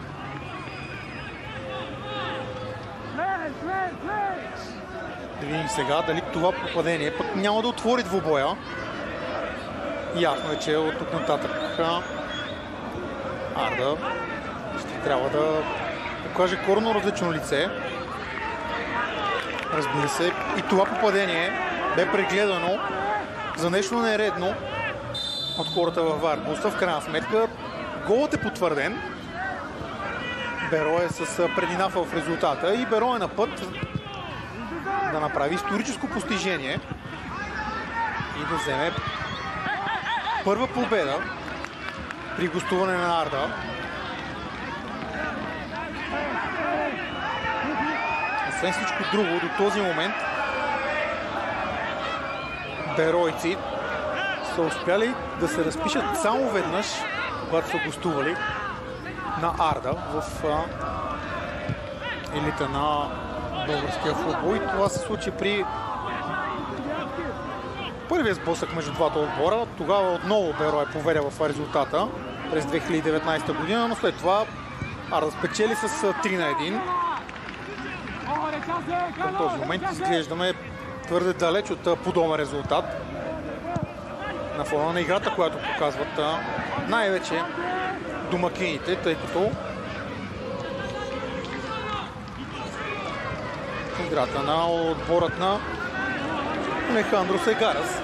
Да видим сега дали това попадение пък няма да отвори двубоя. Ясно е, че от тук нататък Арда ще трябва да покаже коренно различно лице. Разбира се, и това попадение бе прегледано за нещо нередно от хората във ВАР. В крайна сметка голът е потвърден. Берое с предина в резултата и Берое е на път да направи историческо постижение и да вземе първа победа при гостуване на Арда. Освен всичко друго, до този момент Беройци са успяли да се разпишат само веднъж, когато са гостували на Арда в елита на българския футбол. И това се случи при първия сблъсък между двата отбора. Тогава отново Берое поведе в резултата през 2019 година, но след това Арда спечели с 3-1. Към този момент изглеждаме твърде далеч от подобен резултат на фона на играта, която показват най-вече домакините, тъй като играта на отборът на Алехандро Сегарас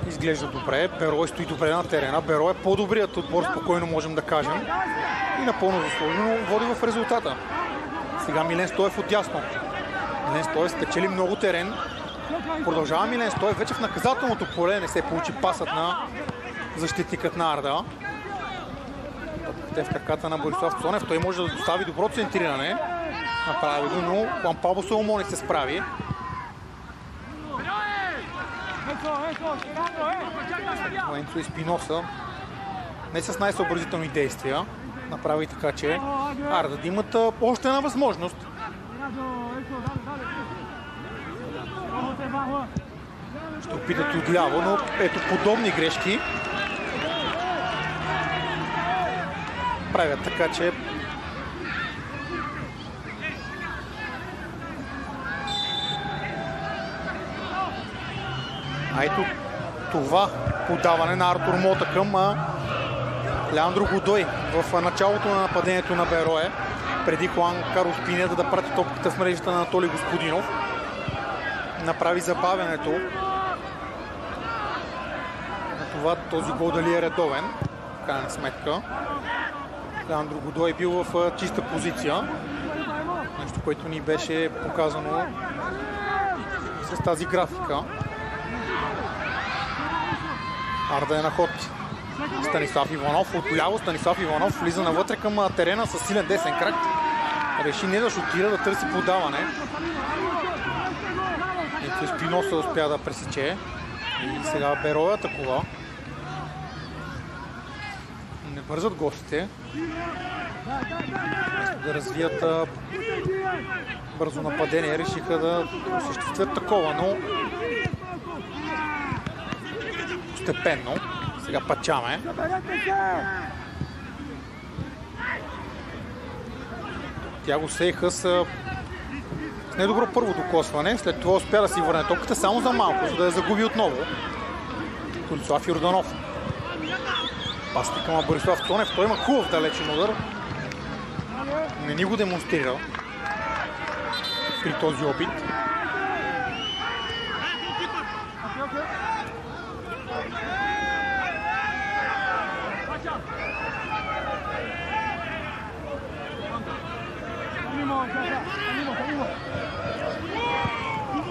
изглежда добре. Берое стои добре на терена. Берое е по-добрият отбор, спокойно можем да кажем. И напълно заслужено води в резултата. Сега Милен Стоев отдясно. Милен Стоев спечели много терен. Продължава Милен Стоев. Вече в наказателното поле не се получи пасът на защитникът на Арда. Те в краката на Борислав Цонев. Той може да достави добро центриране. Направи го, но Хуан Пабло Соломони се справи. Енцо Еспиноса не с най-съобразителни действия направи така, че Арда да имат още една възможност. Ще опитат отляво, но ето подобни грешки правят така, че ето това подаване на Артур Мота към Леандро Годой в началото на нападението на Берое, преди Хуан Карлос Пинеда да прати топката в мрежата на Анатолий Господинов. Направи забавянето на това този гол дали е редовен, в крайна сметка. Леандро Годой е бил в чиста позиция, нещо, което ни беше показано с тази графика. Арда е на ход. Станислав Иванов отляво. Станислав Иванов влиза навътре към терена с силен десен крак. Реши не да шутира, да търси подаване. Ето Еспиноса успя да пресече. И сега Берое атакува. Не бързат гостите. Да развият бързо нападение. Решиха да осъществят такова, но постепенно. Сега Пачаме. Тя го сееха с недобро първо докосване. След това успя да си върне топката само за малко, за да я загуби отново. Борислав Йорданов. Пасти към Борислав Цонев. Той има хубав далечен удар. Не ни го демонстрира при този опит.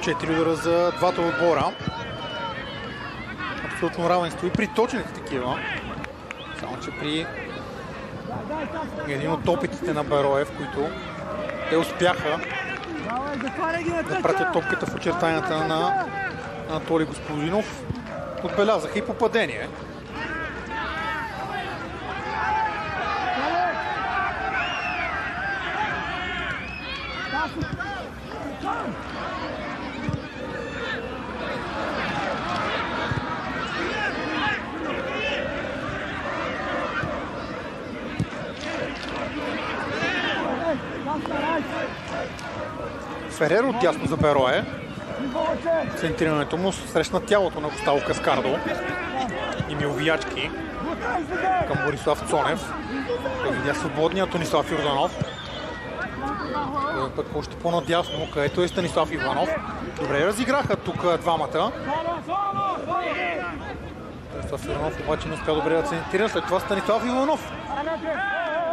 Четири удара за двата отбора. Абсолютно равенство и при точните такива. Само че при един от опитите на Берое, в които те успяха да пратят топката в очертанията на Анатолий Господинов, отбелязаха и попадение. Фереро отдясно за Берое. Центрирането му срещна тялото на Густаво Каскардо и Милвиячки към Борислав Цонев. Той видя свободния Тонислав Йорданов. Той пък още по-надясно, където е Станислав Иванов. Добре разиграха тук двамата. Станислав Йорданов обаче не успя добре да центрира. След това Станислав Иванов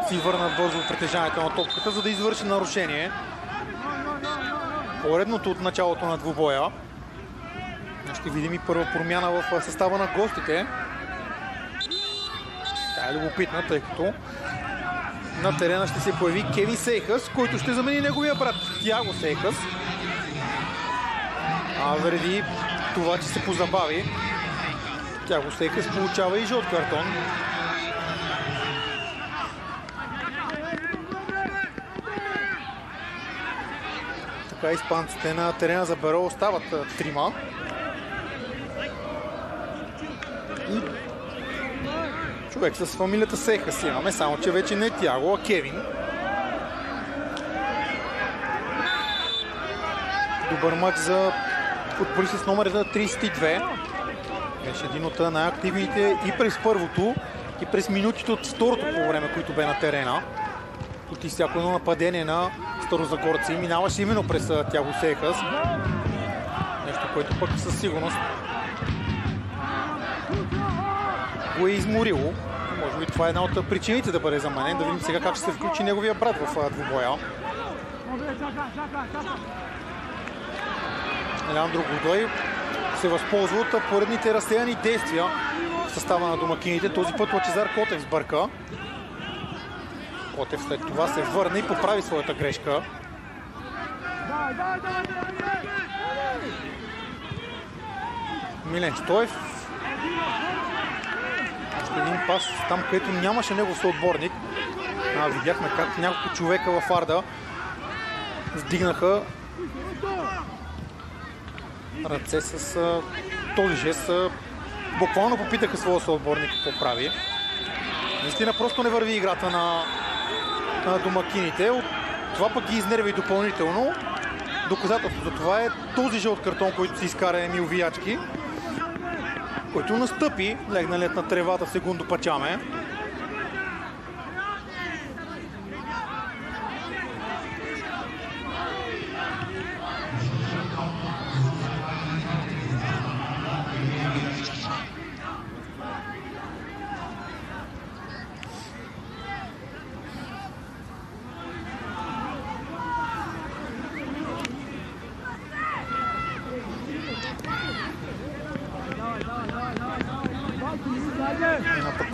си върна бързо в притежанието на топката, за да извърши нарушение. Поредното от началото на двубоя. Ще видим и първа промяна в състава на гостите. Тя е любопитна, тъй като на терена ще се появи Кевин Сейхъс, който ще замени неговия брат Тиаго Сейхъс. заради това, че се позабави. Тяго Сейхъс получава и жълт картон. Така испанците на терена за Беро остават трима. И човек с фамилията Сейхъс имаме, само че вече не Тяго, а Кевин. Добър мач за футболист с номер 32. Беше един от най-активните и през първото, и през минутите от второто по време, които бе на терена. От всяко едно нападение на старозагорци минаваше именно през Тяго Сейхъс. Нещо, което пък със сигурност го е изморило. Може би това е една от причините да бъде заменен. Да видим сега как ще се включи неговия брат в двубоя. Алеандро Годой се възползва от поредните разсеяни действия в състава на домакините. Този път Лъчезар Котев сбърка. Котев след това се върна и поправи своята грешка. Милен Стоев. Още един пас там, където нямаше негов съотборник. Видяхме как няколко човека в Арда вдигнаха ръце с този жест. Буквално попитаха своя съотборник какво прави. Наистина просто не върви играта на домакините. Това пък ги изнерви допълнително. Доказателство за това е този жълт картон, който си изкара Емил Виячки, който настъпи, легналият на тревата Сегундо Пачаме.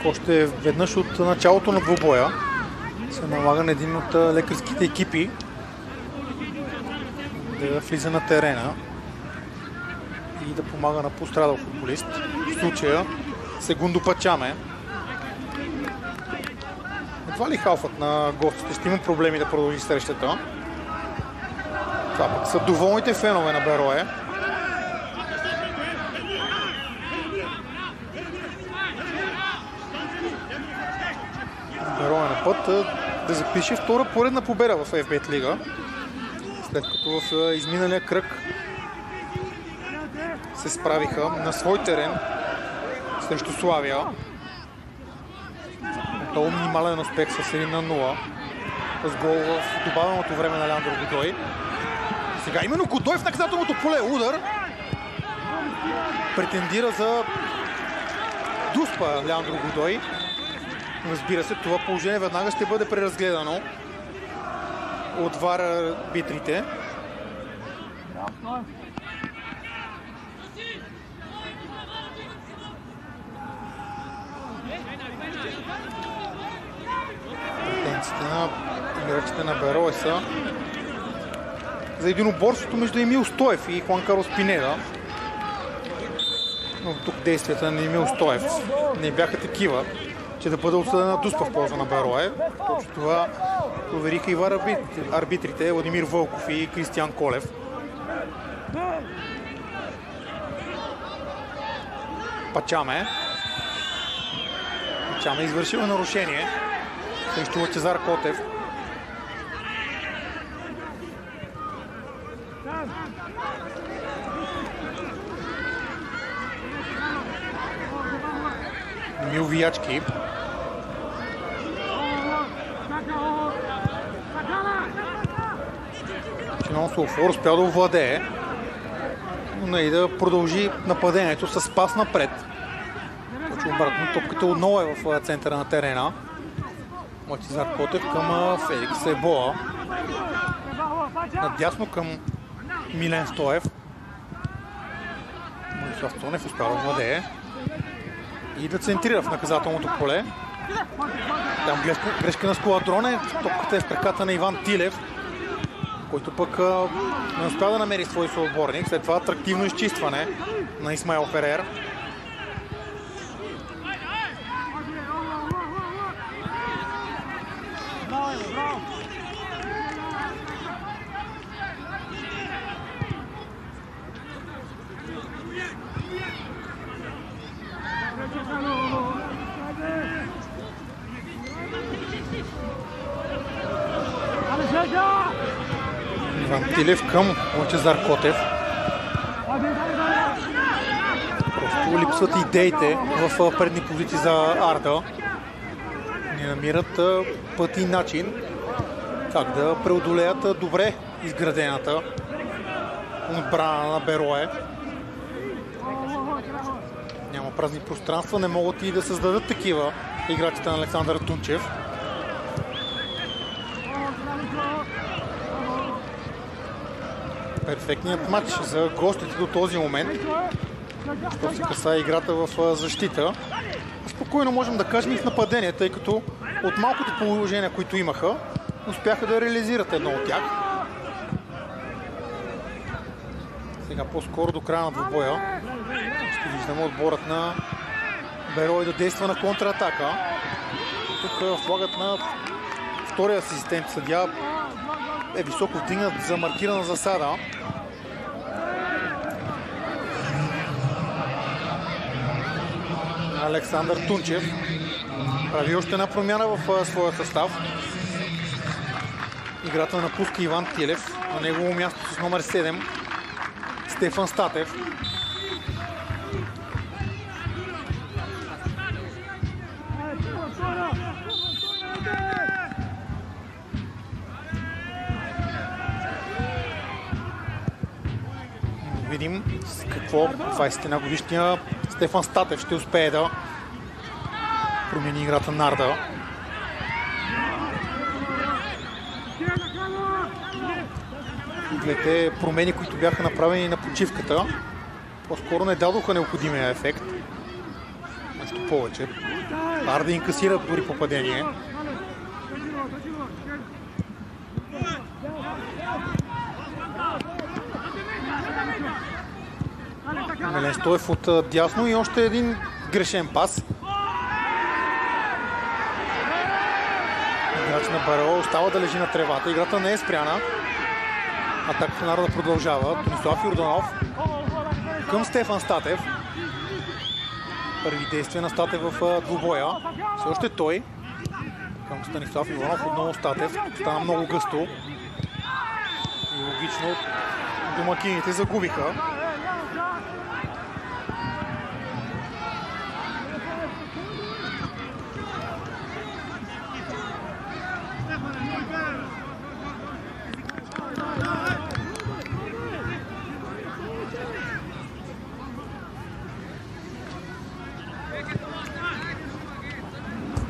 Още веднъж от началото на двубоя се налага на един от лекарските екипи да влиза на терена и да помага на пострадал футболист. В случая Сегундо Пачаме. Едва ли халфът на гостите ще има проблеми да продължи срещата. Това пък са доволните фенове на Берое. Берое на път да запише втора поредна победа в FBET Лига, след като в изминалия кръг се справиха на свой терен срещу Славия. Много минимален успех с 1-0 с гол в добавеното време на Алеандро Годой. Сега именно Годой в наказателното поле. Удар. Претендира за дуспа Алеандро Годой. Разбира се, това положение веднага ще бъде преразгледано от ВАР арбитрите. Претенциите на играчите на Берое са за единоборството между Емил Стоев и Хуан Карлос Пинеда. Но тук действията на Емил Стоев не бяха такива, че да бъде отсъдена дуспа в полза на Берое. Точно това провериха и ВАР арбитрите Владимир Вълков и Кристиян Колев. Пачаме извършила нарушение срещу Лъчезар Котев. Емил Виячки. Чинонсофор успял да овладее, но и да продължи нападението с пас напред. Точно обратно, топката отново е в центъра на терена. Лъчезар Котев към Феликс Ебоа. Надясно към Милен Стоев. Борислав Стонев успял да овладее и да центрира в наказателното поле. Там грешка на Скуладроне. Топката е в краката на Иван Тилев. който пък не успя да намери свой съотборник. След това атрактивно изчистване на Исмаел Ферер. Иван Тилев към Лъчезар Котев. Просто липсват идеите в предни позиции за Арда. Не намират път и начин как да преодолеят добре изградената отбрана на Берое. Няма празни пространства, не могат и да създадат такива играчите на Александър Тунчев. Перфектният матч за гостите до този момент. Що се касае играта в защита. Спокойно можем да кажем и в нападение, тъй като от малкото положения, които имаха, успяха да реализират едно от тях. Сега по-скоро до края на двубоя ще виждаме отборът на Берое да действа на контратака. Тук флагът на втория асистент съдия е високо вдигнат за маркирана засада. Александър Тунчев прави още една промяна в своя състав. Играта напуска Иван Тилев. На негово място с номер 7 Стефан Статев. Видим с какво 21 годишния Стефан Статев ще успее да промени играта на Арда. Двете промени, които бяха направени на почивката, по-скоро не дадоха необходимия ефект. Нещо повече. Арда инкасира дори попадение. Милен Стоев от дясно и още един грешен пас. Играч на Берое остава да лежи на тревата. Играта не е спряна. Атаката на Арда продължава. Тонислав Йорданов към Стефан Статев. Първи действия на Статев в двубоя. Все още той. Към Станислав Иванов отново Статев. Стана много гъсто. И логично домакините загубиха.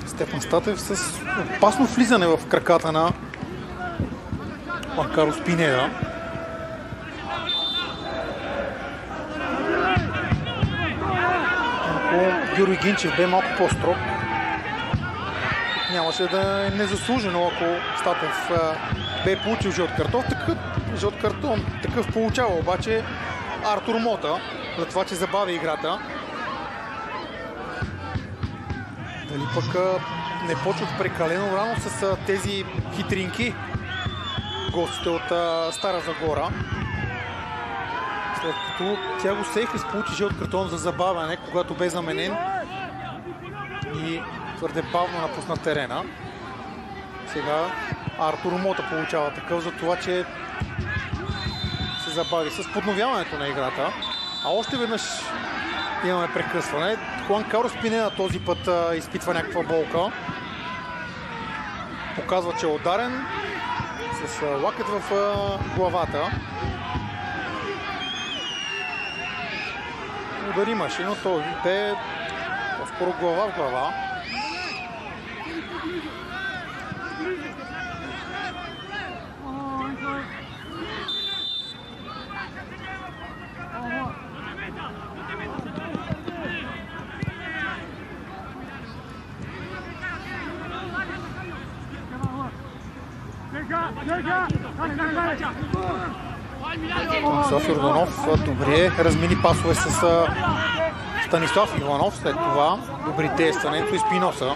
Стефан Статев с опасно влизане в краката на Хуан Карлос Пинеда. Ако Георги Гинчев бе малко по-строг, нямаше да е незаслужено, ако Статев бе получил жълт картон. Такъв получава обаче Артур Мота за това, че забави играта. Дали пък не почват прекалено рано с тези хитринки гостите от Стара Загора. След като Тиаго Сейфрис получи жълт картон за забавяне, когато бе заменен и твърде бавно напусна терена. Сега Артур Мота получава такъв за това, че се забави с подновяването на играта. А още веднъж имаме прекъсване. Хуан Карлос Пинеда този път изпитва някаква болка. Показва, че е ударен с лакет в главата. Удар имаше, но той бе по-скоро глава в глава. Станислав Йорданов добре размини пасове с Станислав Иванов. След това добри действането и Спиноса.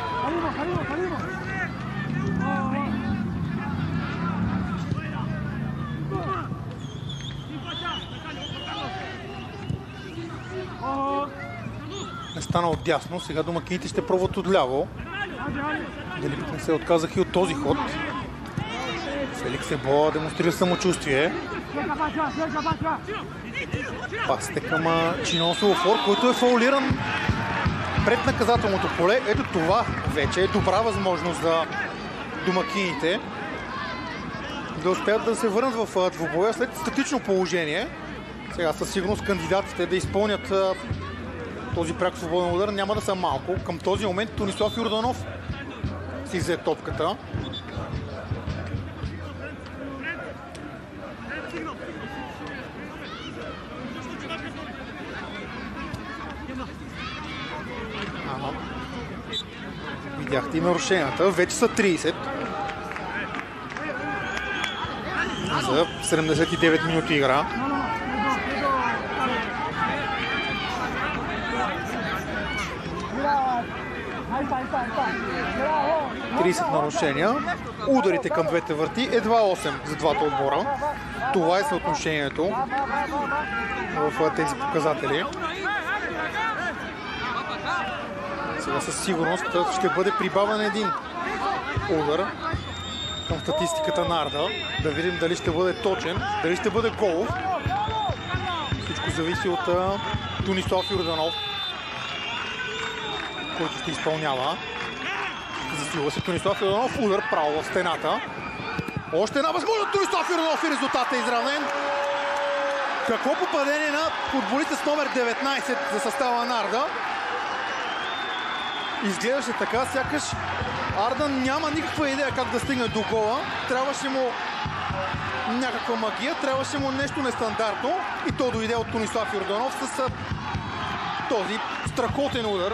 Не стана отдясно. Сега домакините ще пробват отляво. Дали пък не се отказах и от този ход. Феликс Ебола демонстрира самочувствие. Пасите към Чинон Солофор, който е фаулиран пред наказателното поле. Ето това вече е добра възможност за домакините да успеят да се върнат в двубоя след статично положение. Сега със сигурност кандидатите да изпълнят този пряк свободен удар няма да са малко. Към този момент Тонислав Йорданов си взе топката. Видяхте и нарушенията. Вече са 30. За 79 минути игра. Нарушения. Ударите към двете врати едва 8 за двата отбора. Това е съотношението в тези показатели. Сега със сигурност ще бъде прибавен един удар към статистиката на Арда. Да видим дали ще бъде точен, дали ще бъде голов. Всичко зависи от Тонислав Йорданов, който ще изпълнява. Засилва се Тонислав Йорданов, удар право в стената. Още една възможност Тонислав Йорданов и резултатът е изравнен. Какво попадение на футболиста с номер 19 за състава на Арда. Изглеждаше така, сякаш Арда няма никаква идея как да стигне до гола. Трябваше му някаква магия, трябваше му нещо нестандартно и то дойде от Тонислав Йорданов с този страхотен удар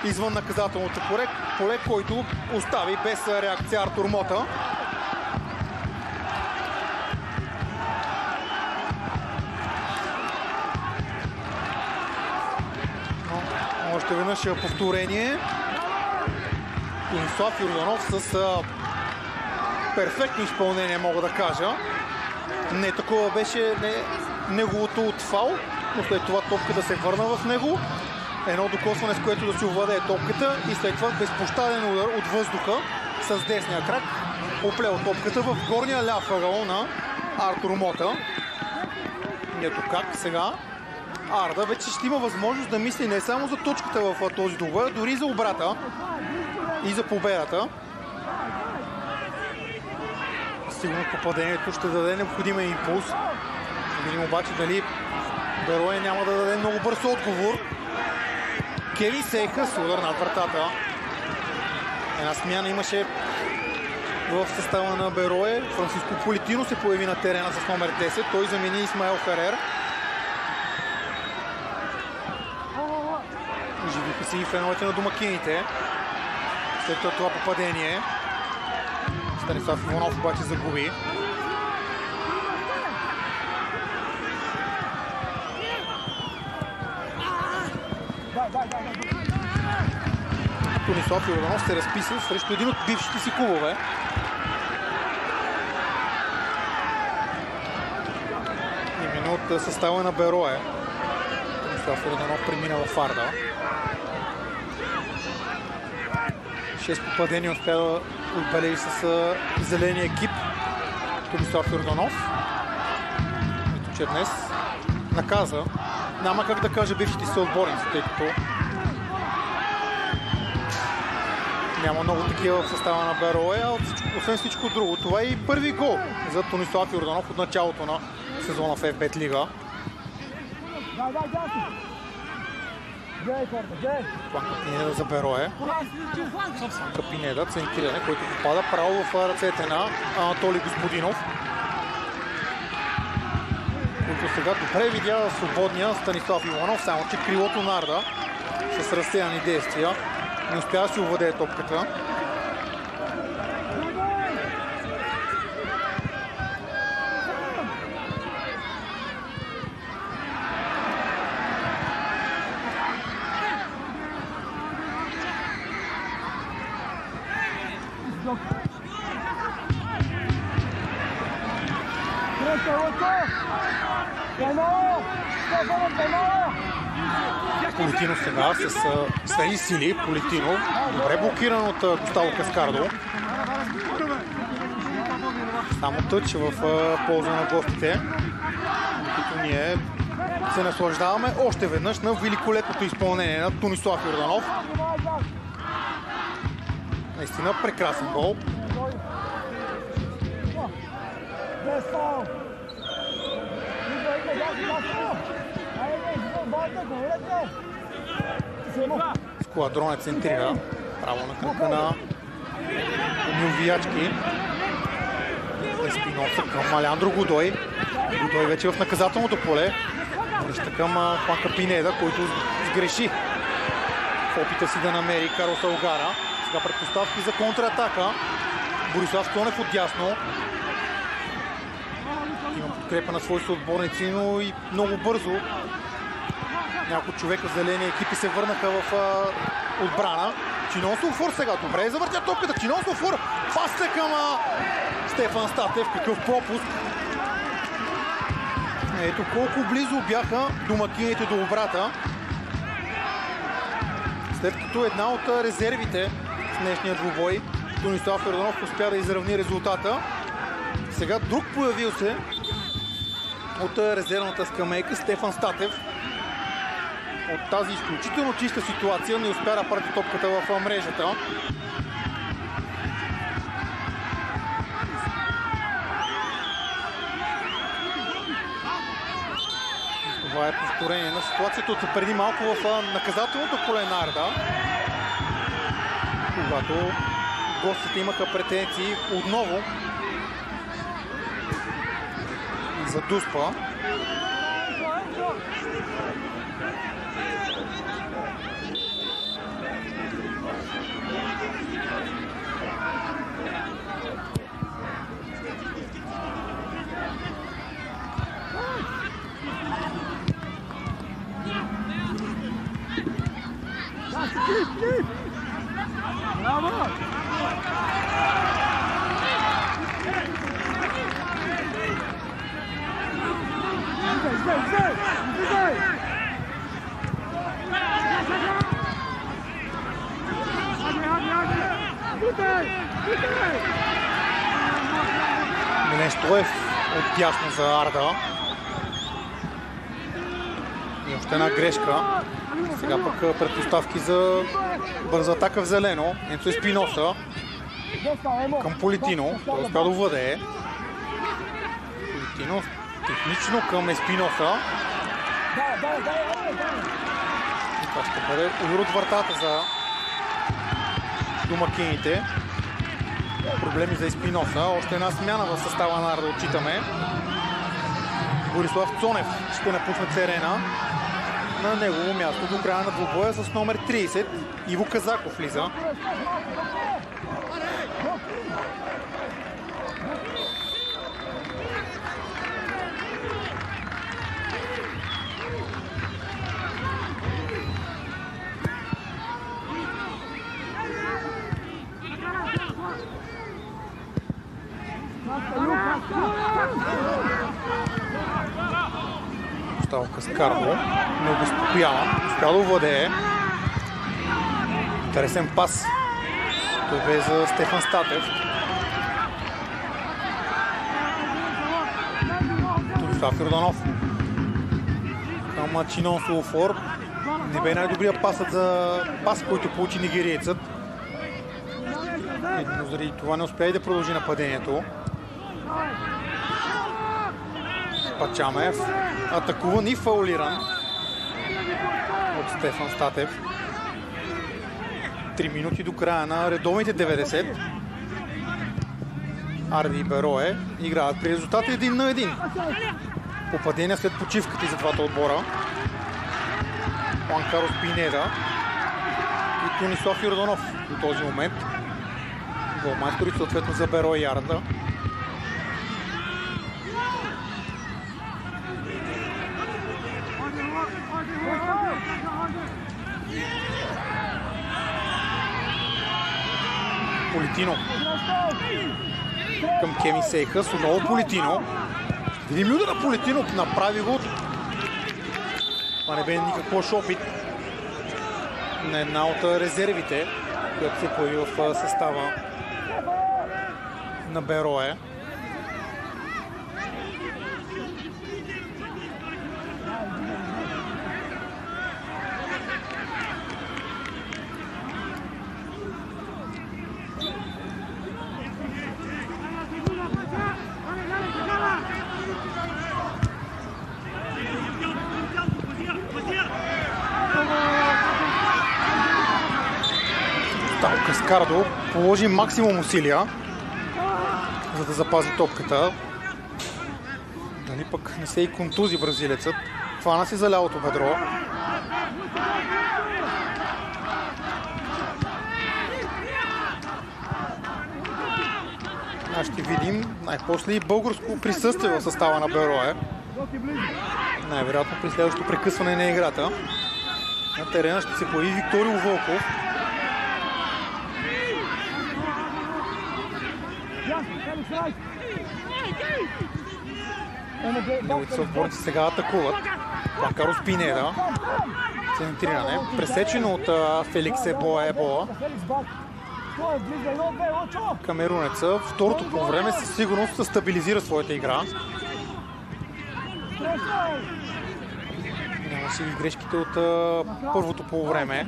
извън наказателното поле, който остави без реакция Артур Мота. Още веднъж повторение. Тонислав Йорданов с перфектно изпълнение, мога да кажа. Не такова беше неговото от фаул, но след това топката се върна в него. Едно докосване, с което да си овладее топката и след това безпощаден удар от въздуха с десния крак оплел топката в горния ляв ъгъл на Артур Мота. Ето как сега Арда вече ще има възможност да мисли не само за точката в този двубой, дори и за обрата и за победата. Сигурно попадението ще даде необходимия импулс. Видим обаче дали Берое няма да даде много бърз отговор. Кевин Сейхъс удар над вратата. Една смяна имаше в състава на Берое. Франциско Политино се появи на терена с номер 10. Той замени Исмаел Ферер. Оживиха си и феновете на домакините. След това попадение Станислав Иванов обаче загуби. Тонислав Йорданов се разписа срещу един от бившите си клубове. Именно от състава на Берое. Тонислав Йорданов премина в Арда. 6 попадения успя да отбележи с зеления екип Тонислав Йорданов. Ето че днес наказа. Няма как да кажа бившите си отборници, тъй като няма много такива в състава на Берое, освен всичко друго. Това е и първи гол за Тонислав Йорданов от началото на сезона в FBet Лига. Планка Пинеда за Берое. Планка Пинеда, центриране, който попада право в ръцете на Анатолий Господинов, който сега добре видя свободния Станислав Иванов, само че крилото на Арда с разсеяни действия не успя да си овладее топката. Политинов сега с средни сили. Политинов добре блокиран от Густаво Каскардо. Само тъч в полза на гостите, като ние се наслаждаваме още веднъж на великолепното изпълнение на Тонислав Йорданов. Наистина прекрасен гол. Складронът центрира право на кръка на Милвиячки. Еспиноса към Алеандро Годой. Годой вече в наказателното поле. Връща към Хуанка Пинеда, който сгреши в опита си да намери Карлос Алгара. Сега предпоставки за контратака. Борислав Стонев отдясно. Има подкрепа на своите отборници, но и много бързо няколко човека в зелени екипи се върнаха в отбрана. Чинон Софор сега добре завъртя топката. Чинон Софор пасне към Стефан Статев. Какъв пропуск. Ето колко близо бяха домакините до обрата. След като една от резервите в днешния двубой, Тонислав Йорданов, успя да изравни резултата. Сега друг появил се от резервната скамейка, Стефан Статев. От тази изключително чиста ситуация не успя да прати топката в мрежата. Това е повторение на ситуацията от преди малко в наказателното поле на Арда, когато гостите имаха претенции отново за Дуспа. Bravo! Милен Стоев отдясно за Арда. И още една грешка. Сега пък предпоставки за бърза атака в зелено. Енцо Еспиноса към Политино. Той успя да владее. Политино технично към Еспиноса. И това ще бъде удар от вратата за домакините. Проблеми за Еспиноса. Още една смяна в състава на Арда отчитаме. Борислав Цонев ще напусне терена. На негово място до края на двубоя с номер 30 Иво Казаков влиза. Густаво Каскардо не обезпокоява, успя да овладее. Интересен пас. Той бе за Стефан Статев. Тонислав Йорданов към Чинон Суофор. Не бе най-добрият пас, който получи нигериецът. Но заради това не успя и да продължи нападението. Пачамев атакуван и фаулиран от Стефан Статев. 3 минути до края на редовните 90. Арди и Берое играят при резултата 1-1. Попадения след почивката и за двата отбора. Хуан Карлос Пинеда и Тонислав Йорданов до този момент. Голмайстори съответно за Берое и Арда. Политино Към Кеми Сейхъс, отново Политино. Видим ли удара Политино, направи го. Това не бе никак лош опит на една от резервите, която се появи в състава на Берое. Каскардо положи максимум усилия, за да запази топката. Дали пък не се и контузи бразилецът. Хвана си за лявото бедро. Ще видим най-после и българско присъствие в състава на Берое. Най-вероятно при следващото прекъсване на играта. На терена ще се появи Викторио Вълков. Неговите съотборници сега атакуват. Juan Carlos Pineda. Центриране. Пресечено от Феликс Ебоа. Камерунеца. Второто по време със сигурност стабилизира своята игра. Нямаше и грешките от първото по време.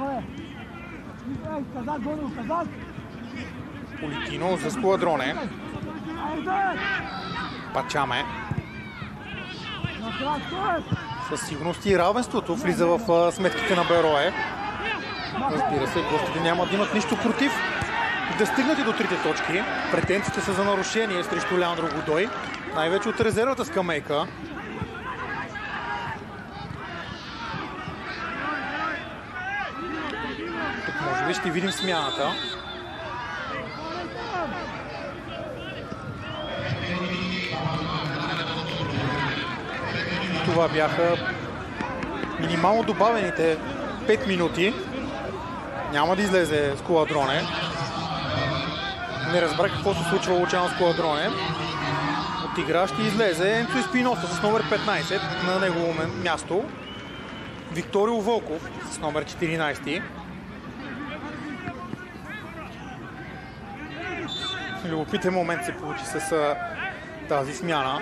Политино за Скуадроне. Пачаме. Със сигурност и равенството влиза в сметките на Берое. Разбира се, гостите няма да имат нищо против да стигнат и до трите точки. Претенциите са за нарушение срещу Леандро Годой. Най-вече от резервната скамейка. Тук може би ще видим смяната. Това бяха минимално добавените 5 минути. Няма да излезе Скуадроне. Не разбрах какво се случва Лучано Скуадроне. От игра ще излезе Енцо Еспиноса с номер 15 на негово място. Викторио Вълков с номер 14. Любопитен момент се получи с тази смяна.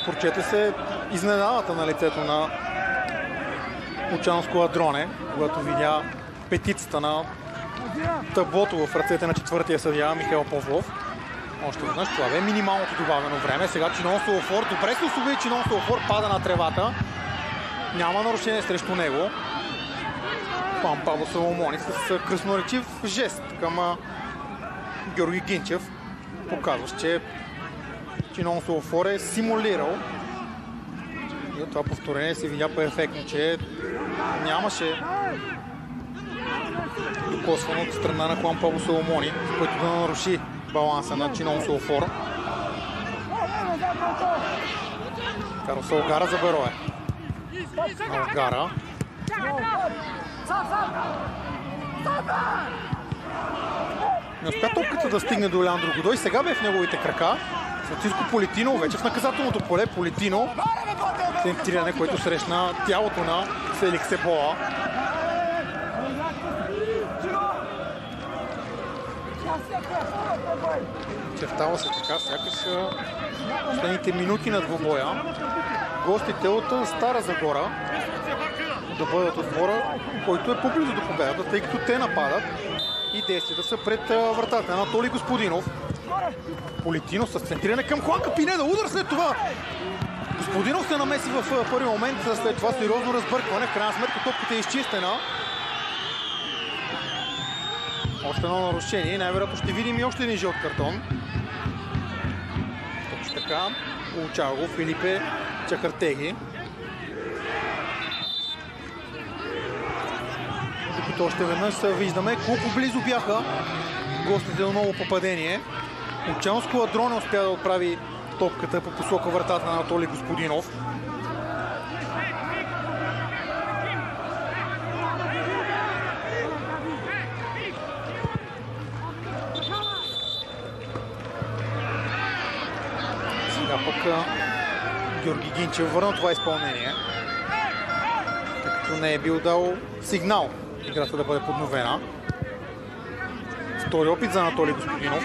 Прочете се изненадата на лицето на Лучано Скуадроне, когато видя петицата на таблото в ръцете на четвъртия съдия Михаил Павлов. Още веднъж това бе минималното добавено време. Сега Чинон Солофор добре се освободи. Чинон Солофор пада на тревата. Няма нарушение срещу него. Хуан Пабло Соломони с красноречив жест към Георги Гинчев, показващ, че Чинон Солофор е симулирал. И от това повторение се видя перфектно, че нямаше докосване от страна на Хуан Пабло Соломони, който да наруши баланса на Чинон Солофор. Карлос Алгара за Берое. Алгара. Не успя топката да стигне до Леандро Годой. Сега бе в неговите крака. Франциско Политино вече в наказателното поле. Политино центриране, което срещна тялото на Феликс Ебоа. Чертава се така, сякаш последните минути на двубоя. Гостите от Стара Загора да бъдат от двора, който е поблизо до победата, тъй като те нападат и действията са пред вратата на Анатолий Господинов. Политино с центриране към Хуанка Пинеда. Удар след това. Господинов се намеси в първи момент, след това сериозно разбъркване. В крайна сметка топката е изчистена. Още едно нарушение. Най-вероятно ще видим и още един жълт картон. Точно така. Получава го Филипе Чакартеги. Докато още веднъж виждаме колко близо бяха гостите до ново попадение. Лучано Скуадроне успя да отправи топката по посока вратата на Анатолий Господинов. Георги Гинчев върна това изпълнение, тъй като не е бил дал сигнал играта да бъде подновена. Втори опит за Анатолий Господинов.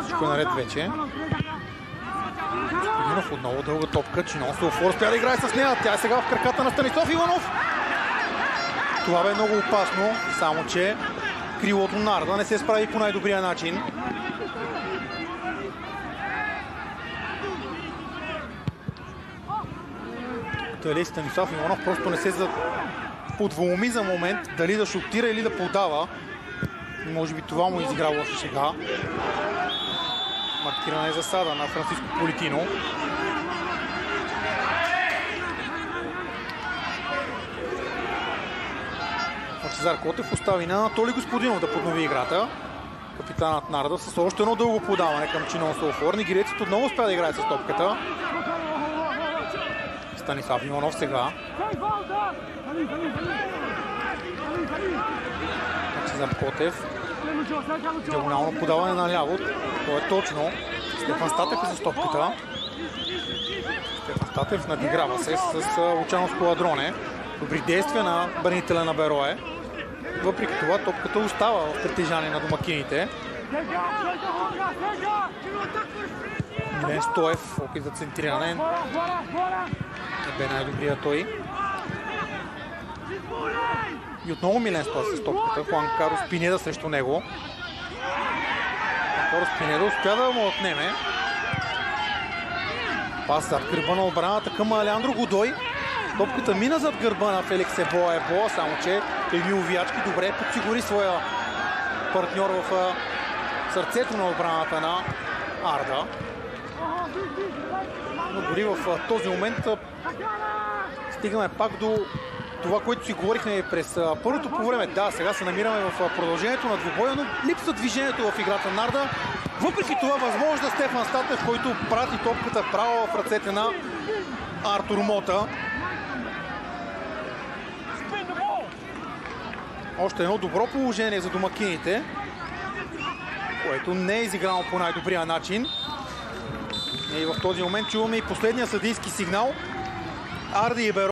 Всичко е наред вече. Господинов отново дълга топка. Чинон Сулфор успя да играе с нея. Тя е сега в краката на Станислав Иванов. Това бе много опасно, само че крилото на Арда не се справи по най-добрия начин. Дали Станислав Иванов просто не се подволми за момент, дали да шутира или да подава. Може би това му изигра лошо сега. Маркирана е засада на Франциско Политино. Лъчезар Котев остави на Анатолий Господинов да поднови играта. Капитанът Нарда с още едно дълго подаване към Чинон Сулфор. Нигерецът отново успя да играе с топката. Станислав Иванов сега. Лъчезар Котев. Диагонално подаване наляво. То е точно. Стефан Статев е с топката. Стефан Статев надиграва се с Лучано Ладроне. Добри действия на бранителя на Берое. Въпреки това топката остава в притежание на домакините. Милен Стоев, опит за центриране. Не бе най-добрия той. И отново Милен Стоев с топката. Хуан Карлос Пинеда срещу него. Хуан Карлос Пинеда успя да му отнеме. Пас зад гърба на отбраната към Алеандро Годой. Топката мина зад гърба на Феликс Ебоа, само че Емил Виячки добре подсигури своя партньор в сърцето на отбраната на Арда. Но дори в този момент стигаме пак до това, което си говорихме през първото по време. Да, сега се намираме в продължението на двубоя, но липсва движението в играта на Арда. Въпреки това възможно Стефан Статев, който прати топката право в ръцете на Артур Мота. Още едно добро положение за домакините, което не е изиграно по най-добрия начин. И в този момент чуваме и последния съдийски сигнал. Арди и Берое